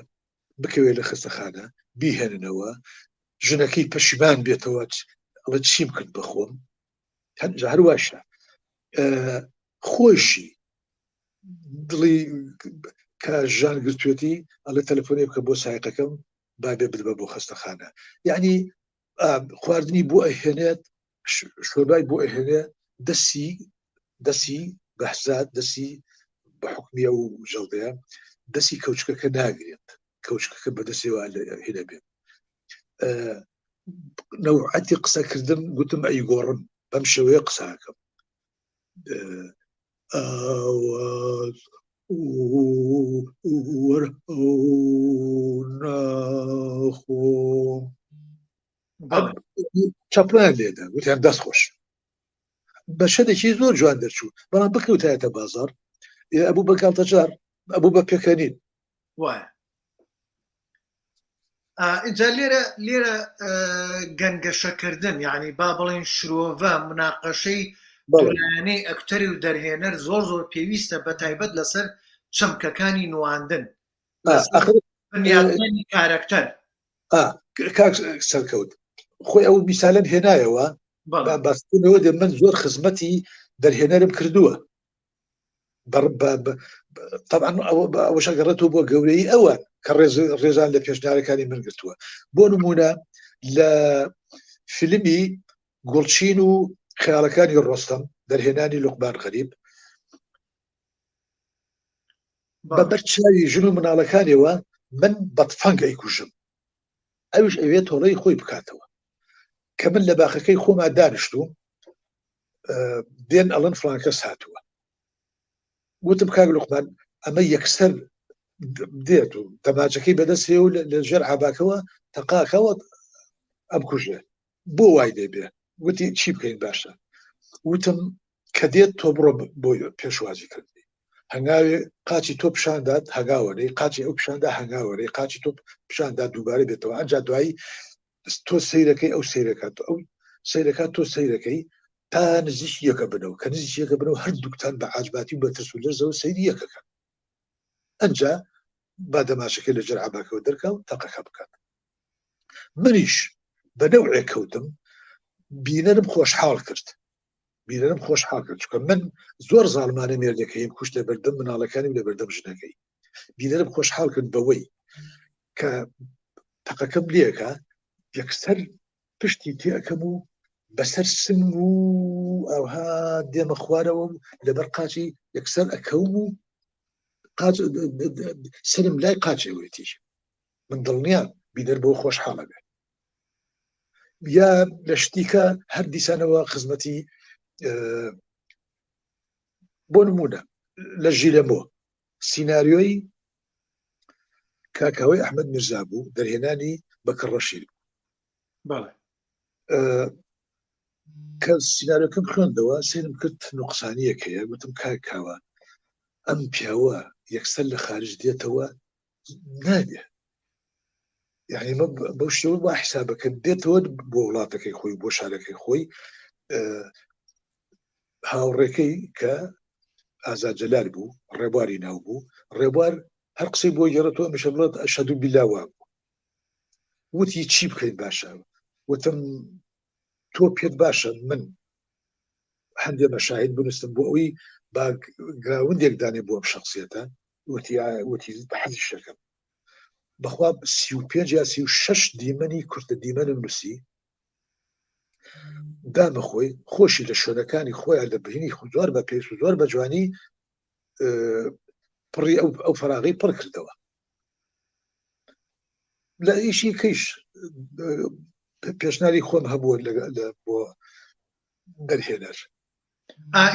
بکەوێت لە خستەخانە بیهێننەوە ژنەکەی پەشیمان بێتەوە ئەڵە چیم کرد بەخۆم هەرواشە خۆشی دڵی کە ژان گرتوێتی ئەڵێ تەلەفۆنێ بکە بۆ سایقەکەم بابێ بدبە بۆ خستەخانە یعنی خواردنی بۆ ئەهێنێت شۆبای بۆ ئەهێنێ دەسی بەحزات دەسی بە حکمیە و ژەڵدەیە دەسی کەوچکەکە ناگرێت کەوچکەکە بەدەستێوە هێنە بێت نەوعەتی قسەکردن گوتم ئەی گۆڕم بەم شێوەیە قساکەم ئاواز ناخۆم چاپلان لێدا گوتیان دەست خۆش بە شەدێکی زۆر جوان دەرچوو بەڵام بکەوتایەتە بازار ئەبوو بە گاڵتەجار ئەبوو بە پێکەنین وایە اینجا لێرە گەنگەشەکردن یعنی با بڵێن شرۆڤە مناقەشەی دورانەی ئەکتەری و دەرهێنەر زۆر پێویستە بە تایبەت لەسەر چەمکەکانی نواندن بنیادنی کارەکتەر کاک سەرکەوت خۆی ئەو میسالەن هێنایەوە باستنەوە دێ من زۆر خزمەتی دەرهێنەرم کردووە طبعا ئەوە شەگەڕێتەوە بۆ گەورەی ئەوە کە ڕێزان لە پێشنیارەکانی من گرتووە بۆ نمونە لە فیلمی گوڵچین و خەیاڵەکانی ڕۆستەم دەرهێنانی لوقمان غەریب بە بەرچاوی ژن و مناڵەکانیەوە من بەتفەنگ ئەیکوژم ئەوش ئەوێت تۆڵەی خۆی بکاتەوە کە من لە باخەکەی خۆما دانیشتوم دێن ئەڵەن فڵان کەس هاتووە گوتم کاک لوقمان ئەمە یەکسەر دێت و تەماچەکەی بەدەستێ و لە ژێر عاباکەوە تەقاکەوە ئەم کوژێ بۆ وای دەبێ وتی چی بکەین باشە وتم کە دێت تۆ بڕۆ بۆ پێشوازی کردی هەنگاوێ قاچی تۆ پیشاندات هەنگاوەرەی قاچی ئەو پیشاندا هەنگاوەرەی قاچی تۆ پیشاندا دووبارە بێتەوە ئەنجا دوایی تۆ سەیرەکەی ئەو سەیرەکات ئەو سەیرەکات تۆ سەیرەکەی تا نزیک یەکە بنەوە کە نزیک یەکە بنەوە هەردووکتان بە عاجباتی و بە ترس و لەرزەوە سەیری یەکەکە ئەنجا با دەماشەکەی لە ژێر عاباکەوە دەرکا و تەقەکە بکات منیش بە نەوعێک کەوتم بینەرم خۆشحاڵ کرد چونکە من زۆر زاڵمانە مێردەکەیم کوشت لە بەردەم مناڵەکانی و لە بەردەم ژنەکەی بینەرم خۆشحاڵ کرد بەوەی کە تەقەکەم لێکە یەکسەر پشتی تێەکەم و بەسەر سم و ئەوها دێمە خوارەوە لەبەر قاچی یەکسەر ئەکەوم و سرم لای قاچێوێتیش من دڵنیان بینەر بەوە خۆشحاڵە بێت یا لە شتیکە هەر دیسانەوە خزمەتی بۆ نمونە لە ژیلەمۆ سیناریۆی کاکاوەی ئەحمەد میرزا بوو دەرهێنانی بەکر ڕەشید کە سیناریۆکەم خوێندەوە سێنم کرد نوقسانیەکەیە گوتم کاکاوە ئەم پیاوە یەکسەر لە خارج دێتەوە نابێ یعنی بەو شێوە وا حیسابەکە دێتەوە بۆ وڵاتەکەی خۆی بۆ شارەکەی خۆی هاوڕێکەی کە ئازاد جەلال بوو ڕێبواری ناو بوو ڕێبوار هەر قسەی بۆ گێڕێتەوە میشە بڵێت ئەشهەدو بیللا وا بوو وتی چی بکەین باشە وتم تۆ پێت باشە من هەندێک مەشاهید بنووسم بۆ ئەوی با گراوندێک دانێ بۆ ئەم شخصیەتە وتی حەزی شەکەم بەخوا 35 یا 36 دیمەنی کورتە دیمەنم نووسی دامە خۆی خۆشی لە شوێنەکانی خۆیان لە بهینی زۆر بە پێویست و زۆر بە جوانی پڕی ئەو فەراغی پڕ کردەوە لە ئیشی کەیش پێشناری خۆم هەبووە بۆ دەرهێنەر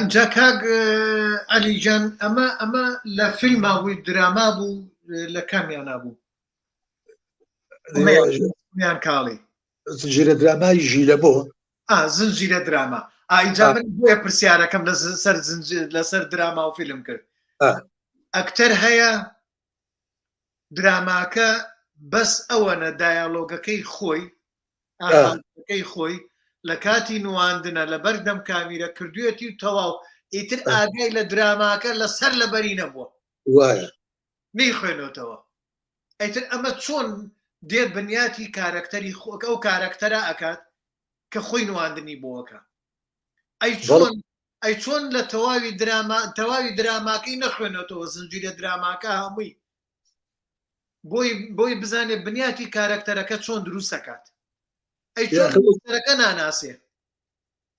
اینجا کاک عەلیجان ئەمە لە فیلما بووی دراما بوو لە کامیان نابوو میان کاڵی زنجیرە درامای ژیلەبۆ زنجیرە دراما ئاینجا من بۆیە پرسیارەکەم لەسەر دراما و فیلم کرد ئەکتەر هەیە دراماکە بەس ئەوەنە دایالۆگەکەی خۆی لە کاتی نواندنە لە بەردەم کامیرە کردوێتی و تەواو ئیتر ئاگای لە دراماکە لەسەر لەبەری نەبووە وایە میخوێنەوەتەوە ئەیتر ئەمە چۆن دێ بنیاتی کارکتەری ئەو کارکتەرە ئەکات کە خۆی نواندنی بۆەکە ئەی چۆن لە تەواوی دراماکەی نەخوێنێتەوە زنجیرە دراماکە هەمووی بۆی بزانێ بنیاتی کارکتەرەکە چۆن دروستەکات ئەی چۆن دروستەکە ناناسێ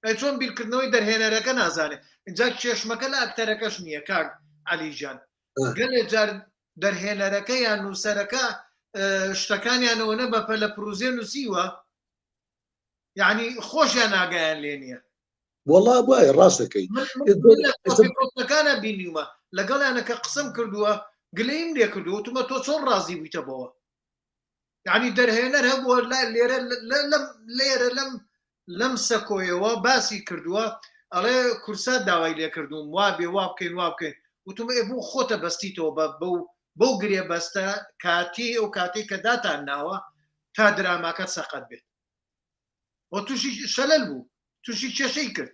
ئەی چۆن بیرکردنەوەی دەرهێنەرەکە نازانێ اینجا کێشمەکە لە ئەکتەرەکەش نییە کاک عەلیجان گەلێ جار دەرهێنەرەکە یان نووسەرەکە شتەکانیانەوە نە بەپە لە پروۆزێ نووسیوە یعنی خۆشیان ناگەیان لێ نییە وەڵا وایە ڕاستەکەی کۆتەکانە بینیومە لەگەڵیانەکە قسم کردووە گلەیم لێ کردو وتمە تۆ چۆن ڕازی بوویتە بەوە یعنی دەرهێنەر هەبووە لێرە لەم سەکۆیەوە باسی کردووە ئەڵێ کورسات داوای لێ کردوم وابێ وا بکەین وتمە بوو خۆتە بەستیتەوە بەو گرێ بەستە کاتی ئەو کاتێک کە داتان ناوە تا دراماکەت سەقەت بێت بۆ تووشی شەلەل بوو تووشی کێشەی کرد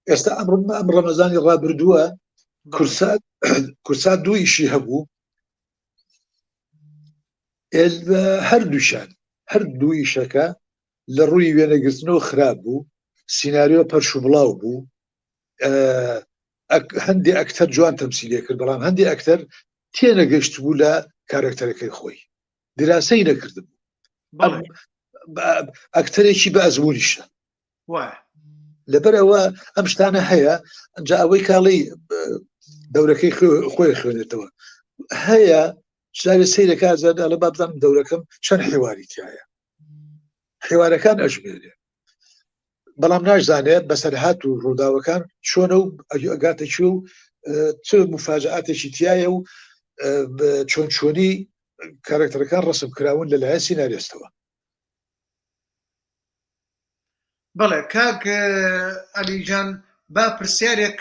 ئێستا ئەم ڕەمەزانی ڕابردووە کورسات دوو ئیشی هەبوو هەردوو ئیشەکە لە ڕووی وێنەگرتنەوە خراپ بوو سیناریۆ پەرش و بڵاو بوو هەندێک ئەکتەر جوان تەمسیلێ کرد بەڵام هەندێک ئەکتەر تێنەگەشت بوو لە کارکتەرەکەی خۆی دراسەی نەکردم ئەکتەرێکی بە ئەزمونیشە لەبەرەوە ئەم شتانە هەیە ئەنجا ئەوەی کاڵی دەورەکەی خۆی خوێنێتەوە هەیە شارێ سەیرەکە زادە لە بابزانم دەورەکەم چەند حێواری تایە حێوارەکان ئەژمێرێ بەڵام ناشزانێت بەسەرهات و ڕووداوەکان چۆنە و ئەگاتەکی و چ مفاجعاتێکی تایە و چۆنی کارکتەرەکان ڕسم کراون لەلایەن سیناریۆستەوە بەڵێ کاک عەلیجان با پرسیارێک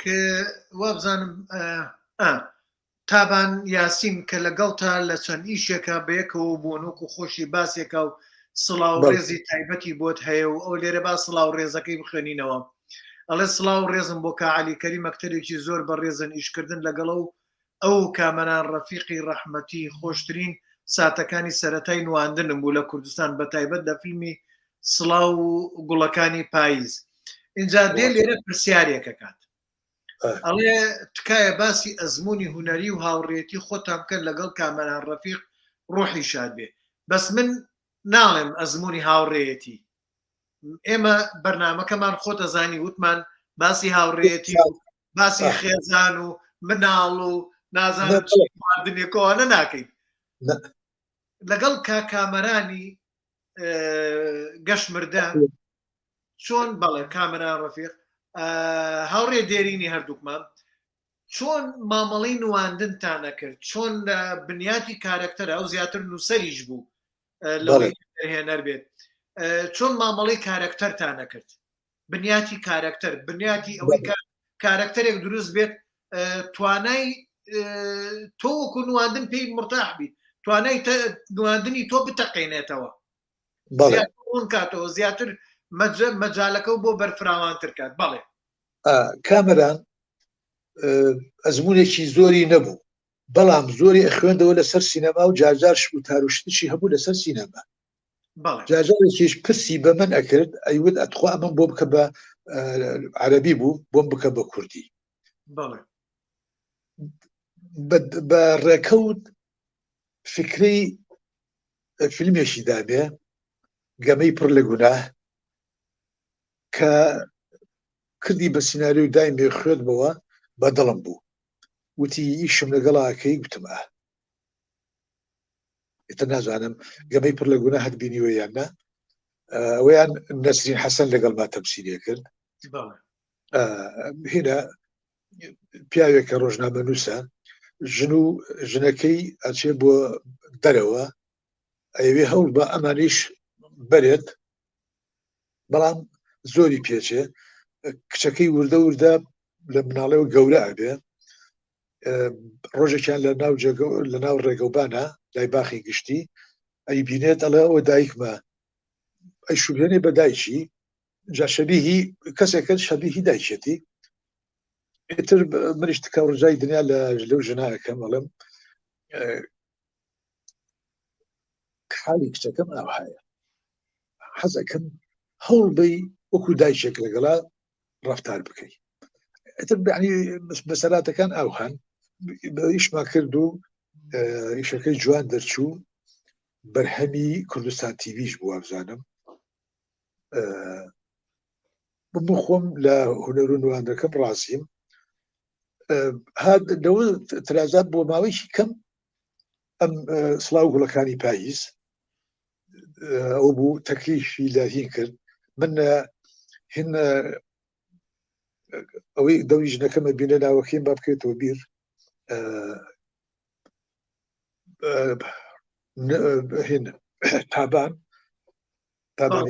وابزانم تابان یاسین کە لەگەڵتا لە چەند ئیشێکە بەیەکەوە بوون وەکو خۆشی باسێکە و سڵاو ڕێزی تایبەتی بۆت هەیە و ئەو لێرە با سڵاو ڕێزەکەی بخوێنینەوە ئەڵێ سڵاو ڕێزم بۆ کا عەلی کەریم ئەکتەرێکی زۆر بە ڕێزن ئیشکردن لەگەڵە و ئەو کامەران ڕەفیقی ڕەحمەتی خۆشترین ساتەکانی سەرەتای نواندنم بوو لە کوردستان بە تایبەت لە فیلمی سڵاو و گوڵەکانی پاییز اینجا دێ لێرە پرسیارێکەکات ئەڵێ تکایە باسی ئەزمموی هوەری و هاوڕێتی خۆتان کرد لەگەڵ کامەران ڕەفیق ڕۆحی شاد بێ بەس من ناڵێم ئەزمموی هاوڕێتی ئێمە بەرنامەکەمان خۆتە زانی وتمان باسی هاوڕێتی و باسی خێزان و مناڵ و نازانێکۆوانە ناکەین لەگەڵ کامەرانی گەشت مردان چۆن بەڵێ کامەران ڕەفیق هاوڕێ دێرینی هەردووکمان چۆن مامەڵەی نواندنتانە کرد چۆن بنیاتی کارکتەرە ئەو زیاتر نووسەریش بوو لەوەی هێنەر بێت چۆن مامەڵەی کارکتەرتانە کرد بنیاتی کارکتەر بنیاتی ئەوەی کارکتەرێک دروست بێت توانای تۆ وەکو نواندن پێی مرتاح بیت توانای نواندنی تۆ بتەقێنێتەوە کاتەوە زیاتر مەجالەکە و بۆ بەرفراوانتر کات بەڵێ کامەران ئەزمونێکی زۆری نەبوو بەڵام زۆری ئەخوێندەوە لەسەر سینەما و جارجارش و تاروشتشی هەبوو لەسەر سینەما جارجارێکیش پرسی بە من ئەکرد ئەیوت ئەتخوا ئەمەم بۆ بکە بە عەرەبی بوو بۆم بکە بە کوردی بە ڕێکەوت فکرەی فیلمێکی دابێ گەمەی پڕ لە گوناه کە کردی بە سیناریۆ و دایمێ خوێندمەوە بە دڵم بوو وتی ئیشم لەگەڵاکەی گوتمە ئێتە نازانم گەمەی پڕ لە گوناه هەت بینیوە یان نە ئەویان نەسرین حەسەن لەگەڵ ما تەمسیلێ کرد هێنا پیاوێکە ڕۆژنامە نووسە ژن و ژنەکەی ئەچێ بۆ دەرەوە ئەوێ هەوڵ بە ئەمانیش بەرێت بەڵام زۆری پێچێ کچەکەی وردە وردە لە مناڵەوە گەورە ئەبێ ڕۆژێکیان لە ناو ڕێگەوبانە لای باخی گشتی ئەی بینێت ئەڵێ ئەوە دایکمە ئەی شوبێنێ بە دایکی جا شەبیهی کەسێکە شەبیهی دایکێتی ئیتر منیش تکە ڕژای دنیا لەو ژنایەکەم ئەڵم حالی کچەکەم ئاوهایە حەزەکەم هەوڵ بی وەکو دایکێک لەگەڵا ڕەفتار بکەی ئیتر یعنی مەسەلاتەکان ئاوهان ئیشما کرد و ئیشەکەی جوان دەرچوو بەرهەمی کوردستان تیڤیش بوو وابزانم بۆ خۆم لە هونەر و نواندەکەم ڕاستیم لەوە ترازات بۆ ماوەیەکی کەم ئەم سڵاو گوڵەکانی پاییز ئەو بوو تەکلیفی لە هین کرد من هین ئەوەی دەوری ژنەکەمە بینە ناوەکەیم با بکەێتەوە بیر هین تابان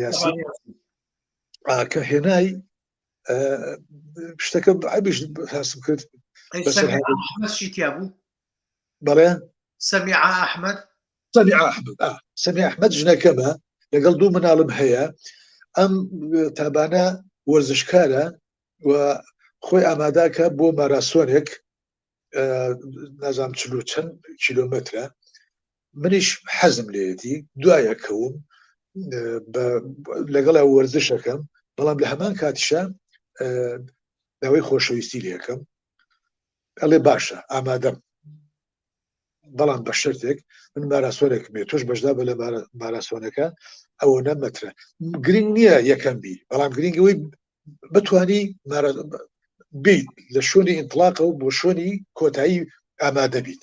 یاسی کە هێنای شتەکە عیبش حاسم کرد بەڵێ سەمیع ئەحمەد سەمیع ئەحمەد ژنەکەمە لەگەڵ دوو مناڵم هەیە ئەم تابانە وەرزشکارە و خۆی ئاماداکە بۆ ماراسۆنێک نازام چلو چەند کیلۆمەترە منیش حەزم لێتی دوایە کەوم لەگەڵ وەرزشەکەم بەڵام لە هەمان کاتیشە داوای خۆشەویستی لەکەم ئەڵێ باشە ئامادەم بەڵام بە شەرتێک من ماراسۆنێک بێ تۆش بەشدا بە لە ماراسۆنەکە ئەوە نەمەترە گرنگ نییە یەکەم بی بەڵام گرنگەوەی بتوانی بیت لە شوێنی ئینطلاقە و بۆ شوێنی کۆتایی ئامادە بیت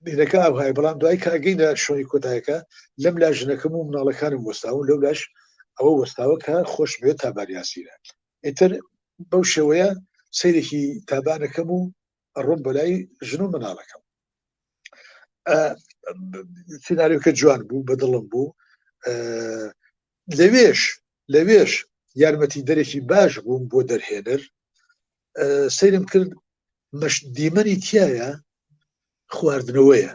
بینەکە ئەوهای بەڵام دوای کاگەینە شوێنی کۆتایەکە لەم لا ژنەکەم و مناڵەکانم وەستاون لەو لاش ئەوە وەستاوە کە خۆش بێت تابانیاسیرە ئیتر بەو شێوەیە سەیرێکی تابانەکەم و ڕۆم بەلای ژن و مناڵەکەم سیناریۆکە جوان بوو بەدڵم بوو لەوێش یارمەتی دەرێکی باش بووم بۆ دەرهێنەر سەیرم کرد دیمەنی تایە خواردنەوەیە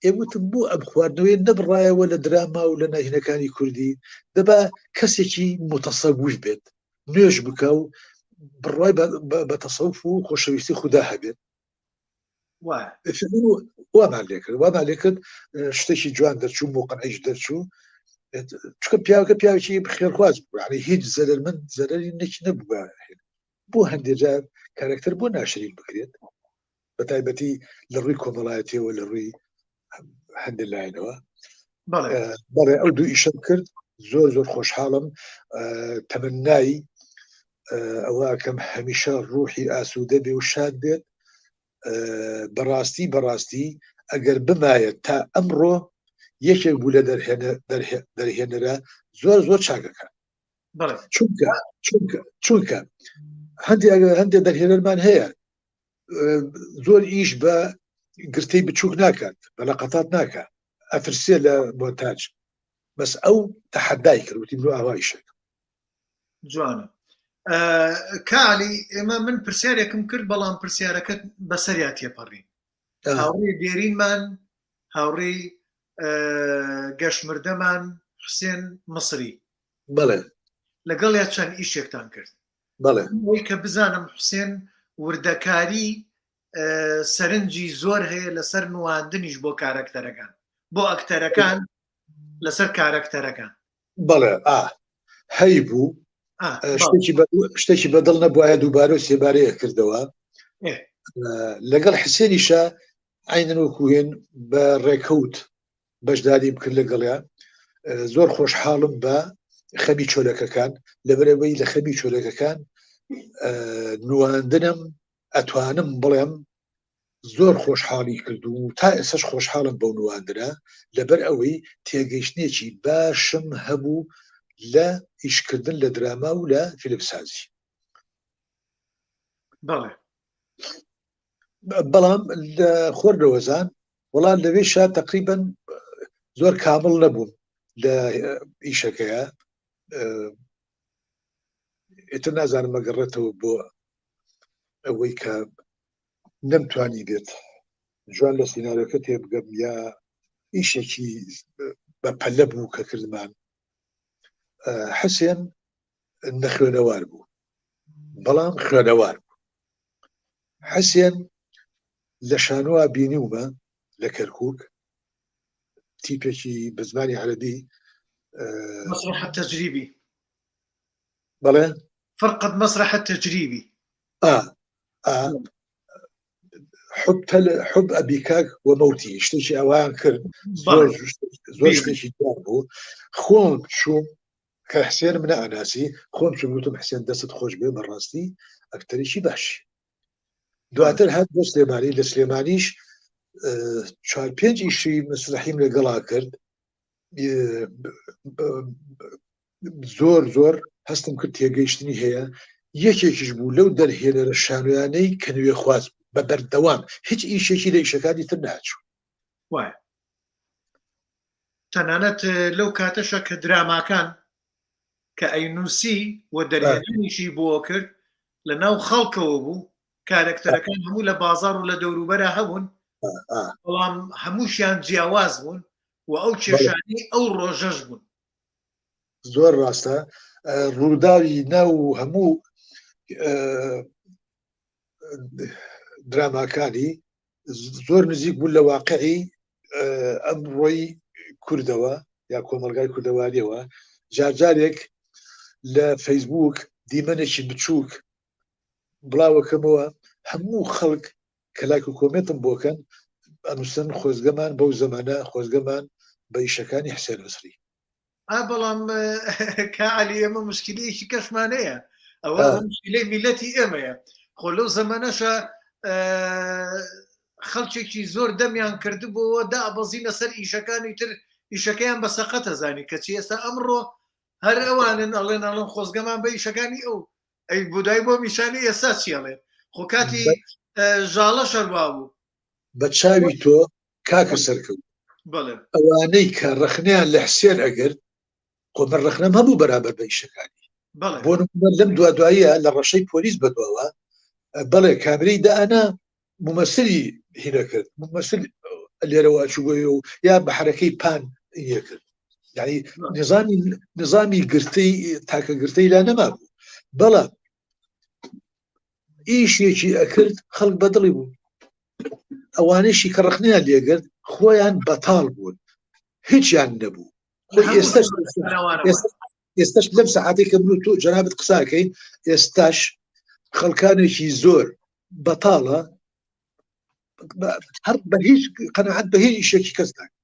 ئێوتم بوو ئەم خواردنەوەی نەبڕایەوە لە دراما و لە ناهینەکانی کوردی دەبا کەسێکی متەسەوف بێت نوێژ بکە و بڕای بە تەسەوف و خۆشەویستی خوددا هەبێت وامان لێ کرد شتێکی جوان دەرچوو موقعیش دەرچوو چکە پیاوەکە پیاوێکی خێرخواز بوو یعنی هیچ زەرمەند زەرەری نەکی نەبوو بۆ هەندێجا کارکتەر بۆ ناشرین بکرێت بە تایبەتی لە ڕووی کۆمەڵایەتیەوە لە ڕووی هەندێک لایەنەوە بەڵێ ئەو دوو ئیشەم کرد زۆر خۆشحاڵم تەمەنای ئەوە کەم هەمیشە ڕوحی ئاسوودە بێ و شاد بێت بەڕاستی ئەگەر بمایە تا ئەمڕۆ یەکێک بوو لە دەرهێنەرە زۆر چاکەکە چونکە هەندێک دەرهێنەرمان هەیە زۆر ئیش بە گرتەی بچووک ناکات بە لەقەتات ناکات ئەفرسێ لە مۆنتاج بەس ئەو تەحەدای کردوتی بۆ ئاوایشێک جوانە کالی ئێمە من پرسیارێکم کرد بەڵام پرسیارەکەت بەسەریا تێپەڕین هاوڕێی دێرینمان هاوڕێی گەشمردەمان حوسێن مصری بەڵێ لەگەڵ یا چەند ئیشێکتان کرد بەڵێ ئەوەی کە بزانم حوسێن وردەکاری سەرنجی زۆر هەیە لەسەر نواندنیش بۆ کارەکتەرەکان بۆ ئەکتەرەکان لەسەر کارەکتەرەکان بەڵێ هەی بوو شتێکی بەدڵ نەبووایە دووبارە و سێبارەیە کردەوە لەگەڵ حسێنیشە عینەن وەکوێن بە ڕێکەوت بەشداری بکرد لەگەڵیان زۆر خۆشحاڵم بە خەمی چۆلەکەکان لەبەرەوەی لە خەمی چۆلەکەکان نواندنم ئەتوانم بڵێم زۆر خۆشحاڵی کرد و تا ئێسش خۆشحاڵم بەو نواندنە لەبەر ئەوەی تێگەیشتێکی باشم هەبوو لە ئیشکردن لە دراما و لە فیلمسازی بەڵام لە خۆردەوەزان وەڵام لەوێ شا تقریبەن زۆر کامل نەبووم لە ئیشەکەیە ئێتر نازانم مەگەڕێتەوە بۆ ئەوەی کە نەمتوانی بێت جوان لە سینارەکە تێبگەم یا ئیشێکی بە پەلە بوو کە کردمان حەسێن نەخوێنەوار بوو بەڵام خوێنەوار بوو حەسێن لە شانوە بینیومە لە کەرکووک تیپێکی بە زمانی عەرەبی مسرح التجريبي بەڵێ فرقة مسرح التجريبي حب ئەبیکاک وەمەوتی شتێکی ئەوان کرد زۆر شتێکی جوان بوو خۆم چووم کە حسێن منە ئەناسی خۆم چوم وتم حسێن دەست خۆش بێ بەڕاستی ئەکتەرێکی باشی دواتر هات بۆ سلێمانی لە سلێمانیش 4-5 ئیشی مسرحیم لەگەڵا کرد زۆر هەستم کرد تێگەیشتنی هەیە یەکێکیش بوو لەو دەرهێنەرە شانویانەی کە نوێ خواست بە بەردەوام هیچ ئیشێکی لە ئیشەکانی تر ناچوو وایە تەنانەت لەو کاتەشە کە دراماکان کە ئەینووسی و دەرهێنانیشی بۆ کرد لە ناو خەڵکەوە بوو کارکتەرەکان هەموو لە بازار و لە دەوروبەرە هەبوون بەڵام هەمووشیان جیاواز بوون و ئەو کێشانی ئەو ڕۆژەش بوون زۆر ڕاستە ڕووداوی ناو هەموو دراماکانی زۆر نزیک بوون لە واقعی ئەم ڕۆی کوردەوە یا کۆمەلگای کوردەوانیەوە جارجارێک لە فەیسبوک دیمەنێکی بچووک بڵاوەکەمەوە هەموو خەڵک کە لایک و کۆمێتم بۆکەن ئەنووسن خۆزگەمان بەو زەمانە خۆزگەمان بە ئیشەکانی حسێن بەسری بەڵام کاعەلی ئێمە مشکلەیەکی کەشمانەیە ئەوە مشکلەی میلەتی ئێمەیە خۆ لەو زەمانەشە خەڵکێکی زۆر دەمیان کردبووەوە دابەزینە سەر ئیشەکانی تر ئیشەکەیان بە سەقەتە زانی کەچی ئێستا ئەمڕۆ هەر ئەوانن ئەڵێن خۆزگەمان بە ئیشەکانی ئەو ئەی بودای بۆ میشانی ئێستا چیڵێن خۆ کاتی ژاڵە شەروا بوو بە چاوی تۆ کاکە سەرکەوت ئەوانەی کە ڕخنیان لە حسێن ئەگەر خۆ من ڕخنەم هەبوو بەرابەر بە ئیشەکانی بۆ لەم دواییە لە ڕەشەی پۆلیس بەدواوە بەڵێ کامرەی دائنا ممەسلی هینە کرد ممەسل لێرەوە ئەچووبووی و یا بە حرەکەی پان هینە کرد یعنی نظامی گرتەی تاکە گرتەی لا نەما بوو بەڵام ئیشێکی ئەکرد خەڵک بەدڵی بوو ئەوانەیشی کە ڕخنیان لێگرت خۆیان بەتاڵ بوون هیچیان نەبوو ئێستاش لەم سەعاتێک کە بن و تۆ جەنابەت قساکەین ئێستاش خەڵکانێکی زۆر بەتاڵە هەر بە هیچ قەنەعەت بە هیچ ئیشێکی کەس ناکەن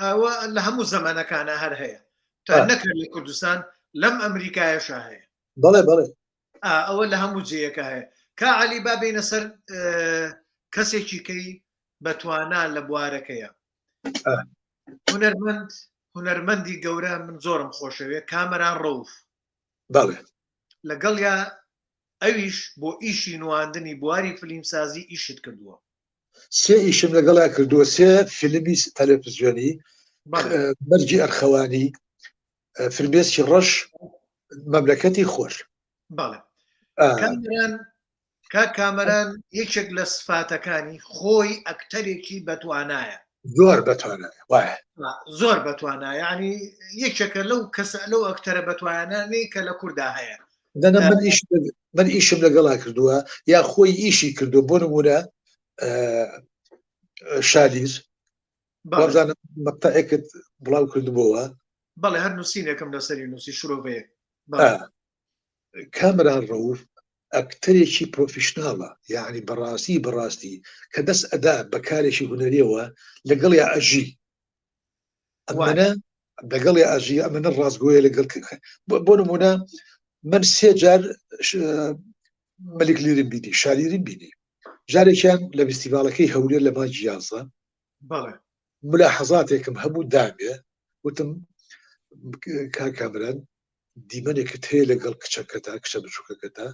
ئەوە لە هەموو زەمانەکانە هەر هەیە تا نەکرد لە کوردستان لەم ئەمریکایەشە هەیە بەڵێ ئەوە لە هەموو جێیەکە هەیە کاعەلی با بینە سەر کەسێکی کەی بەتوانە لە بوارەکەیە هونەرمەندی گەورە من زۆرم خۆشەوێ کامەران ڕەوف لەگەڵ یا ئەویش بۆ ئیشی نواندنی بواری فیلمسازی ئیشت کردووە سێ ئیشم لەگەڵا کردووە سێ فیلمی تەلەڤیزیۆنی مەرجی ئەرخەوانی فرمێسکی ڕەش مەملەکەتی خۆش بەڵێ کامەران یەکێک لە سفاتەکانی خۆی ئەکتەرێکی بەتوانایە زۆر بەتوانایە وایە زۆر بەتوانایە یعنی یەکێکە لەو کەسە لەو ئەکتەرە بەتوانانەی کە لە کووردا هەیە من ئیشم لەگەڵا کردووە یا خۆی ئیشی کردو بۆ نمونە شالیز بازانم مەقتەعێکت بڵاو کردبووە بەڵێ هەر نووسینێکم لەسەری نووسی شرۆڤەیە کامەران ڕەوف ئەکتەرێکی پرۆفیشناڵە یعنی بەڕاستی کە دەست ئەدا بەکارێکی هونەریەوە لەگەڵ یا ئەژی ئەمەنە لەگەڵ یا ئەژی ئەمەنە ڕاستگۆیە لەگەڵ بۆ نمونە من 3 جار مەلیک لیرم بینی شالیرم بینی جارێکیان لە فستیڤالەکەی هەولێر لە مانگی 11 ملاحەزاتێکم هەموو دامێ وتم کامەران دیمەنێکت هەیە لەگەڵ کچەکەتا کچە بچووکەکەتا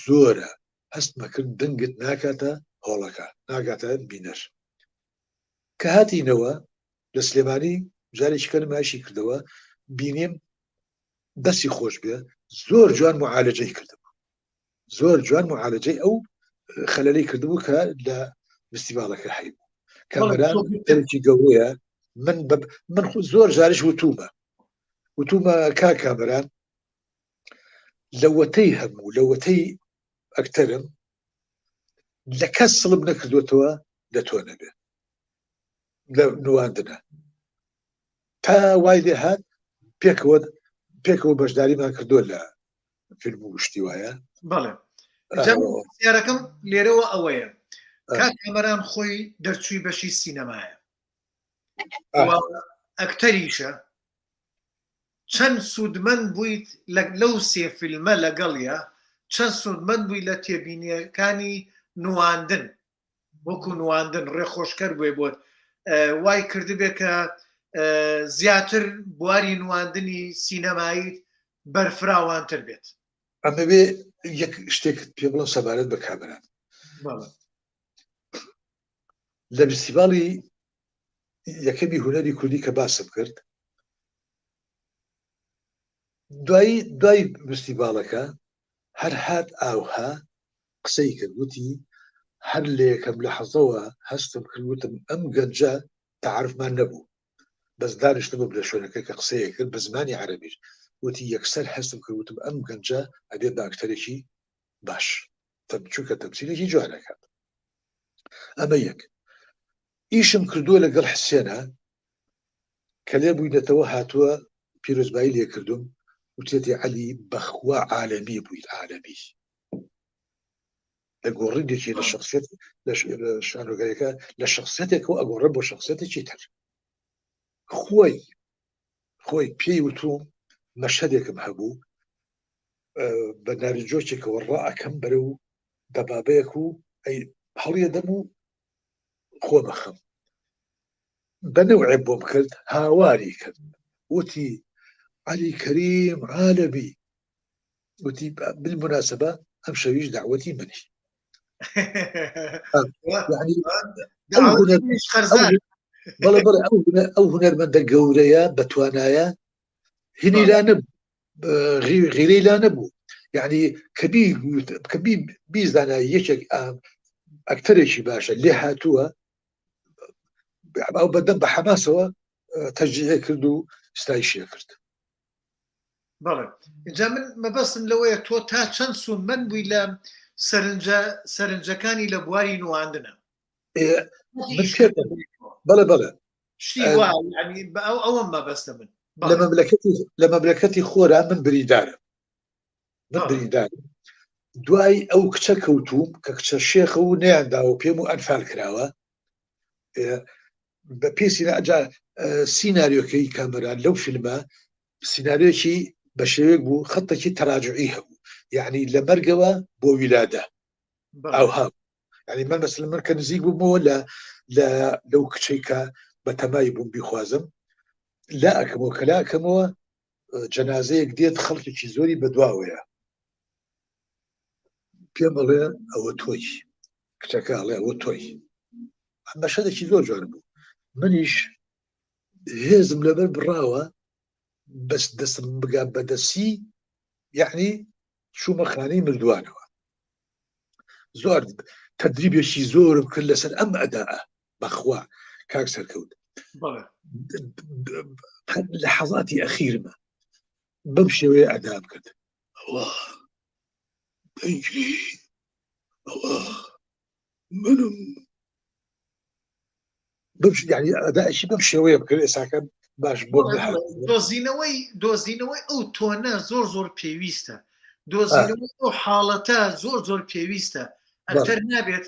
زۆرە هەستمە کرد دەنگت ناکاتە هۆڵەکە ناگاتە بینەر کە هاتینەوە لە سلێمانی جارێکی کە نمایشی کردەوە بینیم دەستی خۆش بێ زۆر جوان معالەجەی کردبوو زۆر جوان معالەجەی ئەو خەلەلەی کردبوو کە لە فستیڤالەکە هەیبوو کامەران دەرێکی گەورەیە من زۆر جارش وتومە کامەران لەوەتەی هەموو لەوەتەی ئەکتەرم لە کەس سڵب نەکردوێتەوە لە تۆ نەبێ لە نواندنە تا وای لێ هات پێکەوە بەشداریمان کردووە لە فیلم و شتی وایە بەڵێ یارەکەم لێرەوە ئەوەیە کات کامەران خۆی دەرچووی بەشی سینەمایە ئەکتەریشە چەند سوودمەند بوویت لەو سێ فیلمە لەگەڵیە چەند سوودمەند بووی لە تێبینیەکانی نواندن وەکو نواندن ڕێخۆشکەر بووێ بۆت وای کردبێ کە زیاتر بواری نواندنی سینەماییت بەرفراوانتر بێت ئەمە بێ یەک شتێکت پێ بڵم سەبارەت بە کامەران لە فستیڤاڵی یەکەمی هونەری کوردی کە باسم کرد دوای فستیڤاڵەکە هەر هات ئاوها قسەی کرد وتی هەر لە یەکەم لە حەزەوە هەستم کردوتم ئەم گەنجە تعرفمان نەبوو بەس دانیشتبوو لە شوێنەکە کە قسەیە کرد بە زمانی عەرەبیش وتی یەکسەر هەستم کردوتم ئەم گەنجە ئەبێ بە ئەکتەرێکی باش چونکە تەمسیلێکی جوانەکات ئەمە یەک ئیشم کردووە لەگەڵ حسێنە کە لێ بووینەتەوە هاتووە پیرۆزبایی لێ کردوم وتێتی عەلی بەخوا عالەمی بوویت عالەمی لە گۆڕینێکی لە شخصیت لە شانۆگەریەکە لە شخصیتێکەوە ئەگۆڕە بۆ شخصیتێکی تر خۆی پێی وتوم مەشهەدێکم هەبوو بە ناریجۆکێکەوە ڕائەکەم بەرەو دەبابەیەک و هەڵیە دەم و خۆمەخەم بە نەوعێ بۆم کرد هاواری کرد وتی عەلی کەریم عالەمی وتی بالمناسبە ئەم شەویش دعوەتی منی ئەو هونەرمەندە گەورەیە بەتوانایە هینی لا نەبوو غیرەی لا نەبوو یعنی کەبی بیزدانایی یەکێک ئەکتەرێکی باشە لێ هاتووە ئەو بەدەم بە حەماسەوە تەشجیع کرد و ستایشیە کرد بەڵێ اینجا من مەبەستم لەوەیە تۆ تا چەند سوودمەند بووی لە سەرنجەکانی لە بواری نواندنە بەڵێ شتی وای ئەوەم مەبەستە من لە مەملەکەتی خۆرا من بریدارم دوای ئەو کچە کەوتوم کە کچە شێخە و نەیانداوە پێم و ئەنفال کراوە بە پێسی ئەجا سیناریۆکەی کامەران لەو فیلمە سیناریۆکی بە شێوەیەک بوو خەتێکی تەراجعی هەبوو یعنی لە مەرگەوە بۆ ویلادە ئەوها یعنی من مەسەلەن من کە نزیک بوومەوە لەو کچەی کە بە تەمای بووم بیخوازم لا ئەکەمەوە کە لا ئەکەمەوە جەنازەیەک دێت خەڵکێکی زۆری بەدواوەیە پێم بڵێ ئەوە تۆی کچەکە ئەڵێ ئەوە تۆی مەشهەدێکی زۆر جوان بوو منیش هێزم لەبەر بڕاوە بەس دەستم بگا بەدەستی یعنی چوومە خانەی مردووانەوە زۆر تەدریبێکی زۆرم کرد لەسەر ئەم ئەداءە بەخوا کاک سەرکەوت لە حەزاتی ئەخیرمە بەم شێوەیە ئەدام کرد ئەوە دەنگی ئەوە منم یعنی ئەدایشی بەم شێوەیە بکرد ئێساکە باش بۆ دۆزینەوەی ئەو تۆنە زۆر پێویستە دۆزینەوەی ئەو حاڵەتە زۆر پێویستە ئەکتەر نابێت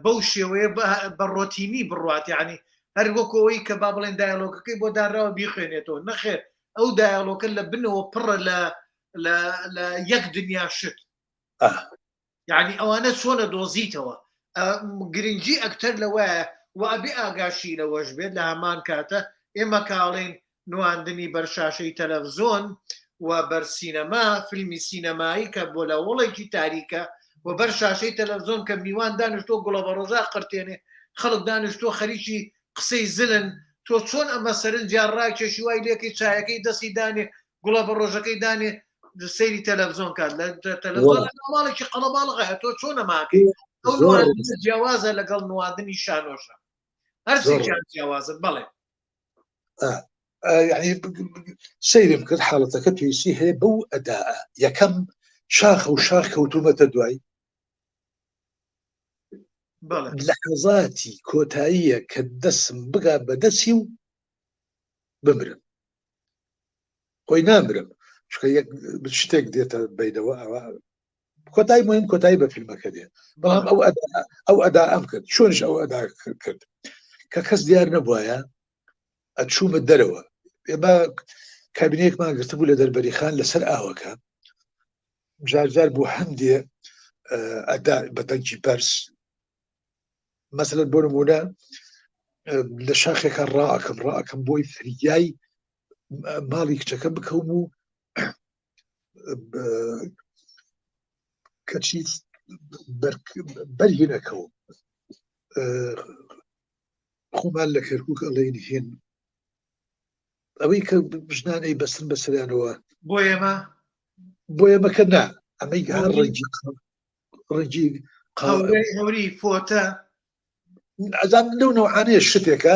بەو شێوەیە بە ڕۆتینی بڕوات یعنی هەر وەکەوەی کە با بڵێن دایالۆگەکەی بۆ داراوە بیخوێنێتەوە نەخێر ئەو دایالۆکە لە بنەوە پڕە لە یەک دنیا شت یعنی ئەوانە چۆنە دۆزیتەوە گرنگی ئەکتەر لەوەیە و ئەبێ ئاگاشی لەوەش بێت لە هەمان کاتە ئێمە کاڵێن نواندنی بەرشاشەی تەلەڤزۆن و بەرسینەما فیلمی سینەمایی کە بۆ لە وڵێکی تاریکە و بەر شاشەی تەلەڤزۆن کە میوان دانیشتۆ گوڵە بە ڕۆژا قرتێنێ خەڵک دانیشتۆ خەریکی قسەی زلن تۆ چۆن ئەمە سەرنجیان ڕاکێشی وای لێکی چایەکەی دەستی دانێ گوڵە بە ڕۆژەکەی دانێ سەیری تەلەڤزیۆن کات لە تەلەڤزیۆن ماڵێکی قەڵەباڵغایە تۆ چۆن ئەماکەی ئەو نواندنە جیاوازە لەگەڵ نواندنی شانۆشە هەرچێکیان جیاوازە بەڵێ يعني سيرم کرد حاڵەتەکە پێویستی هەیە بەو ئەداءە یەکەم شاخە و شاخ کەوتومەتە دوای لەحەزاتی کۆتاییە کە دەسم بگا بە دەسی و بمرم خۆی نامرم چکە شتێک دێتە بینەوە ئەوە کۆتایی مهم کۆتایی بە فیلمەکە دێت بەڵام ئەو ئەدا ئەم کرد چۆنش ئەو ئەدا کرد کە کەس دیار نەبووایە ئەچوومە دەرەوە ئێمە کابینەیەکمان گرتبوو لە دەربەری خان لەسەر ئاوەکە جارجار بۆ هەندێ ئەدا بە دەنگی بەرز مەسەلەن بۆ نمونە لە شاخێکە ڕائەکەم بۆی فریای ماڵی کچەکە بکەوم و کەچی بەرگی نەکەوم خۆمان لە کەرکووک ئەڵێن هێن ئەوەی کە ژنانەی بەسن بەسەریانەوە بۆ ئێمەکە نا ئەمەی هەر ڕێنجی هەوری فۆتە ئەزان لەو نەوعانەیە شتێکە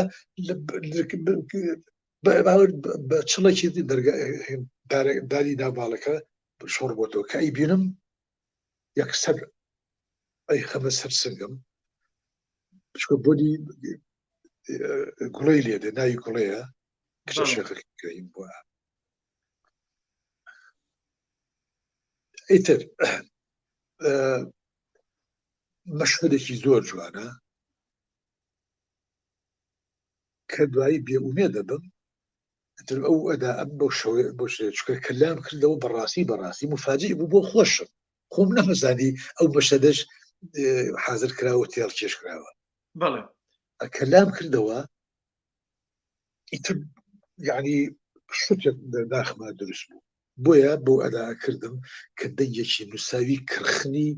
بە چڵێکی داری ناوباڵەکە شۆڕ بۆتەوە کە ئەی بینم یەکسەر ئەی خەمە سەر سنگم چکە بۆنی گوڵەی لێدێ ناوی گوڵەیە کچە شێخەکەیم بووە ئیتر مەشهدێکی زۆر جوانە کە دوایی بێئومێ دەبم ئەو ئەدا ئەم بۆ شەوێ بۆ چکە کەلام کردەوە بەڕاستی مفاجئ بوو بۆ خۆشم خۆم نەمەزانی ئەو مەشهدەش حازر کراوە تێڵ کێش کراوە کەلام کردەوە ئیتر یعنی شتێک داخما دروست بوو بۆیە بۆ ئەدا کردم کە دەنگێکی نووساوی کرخنی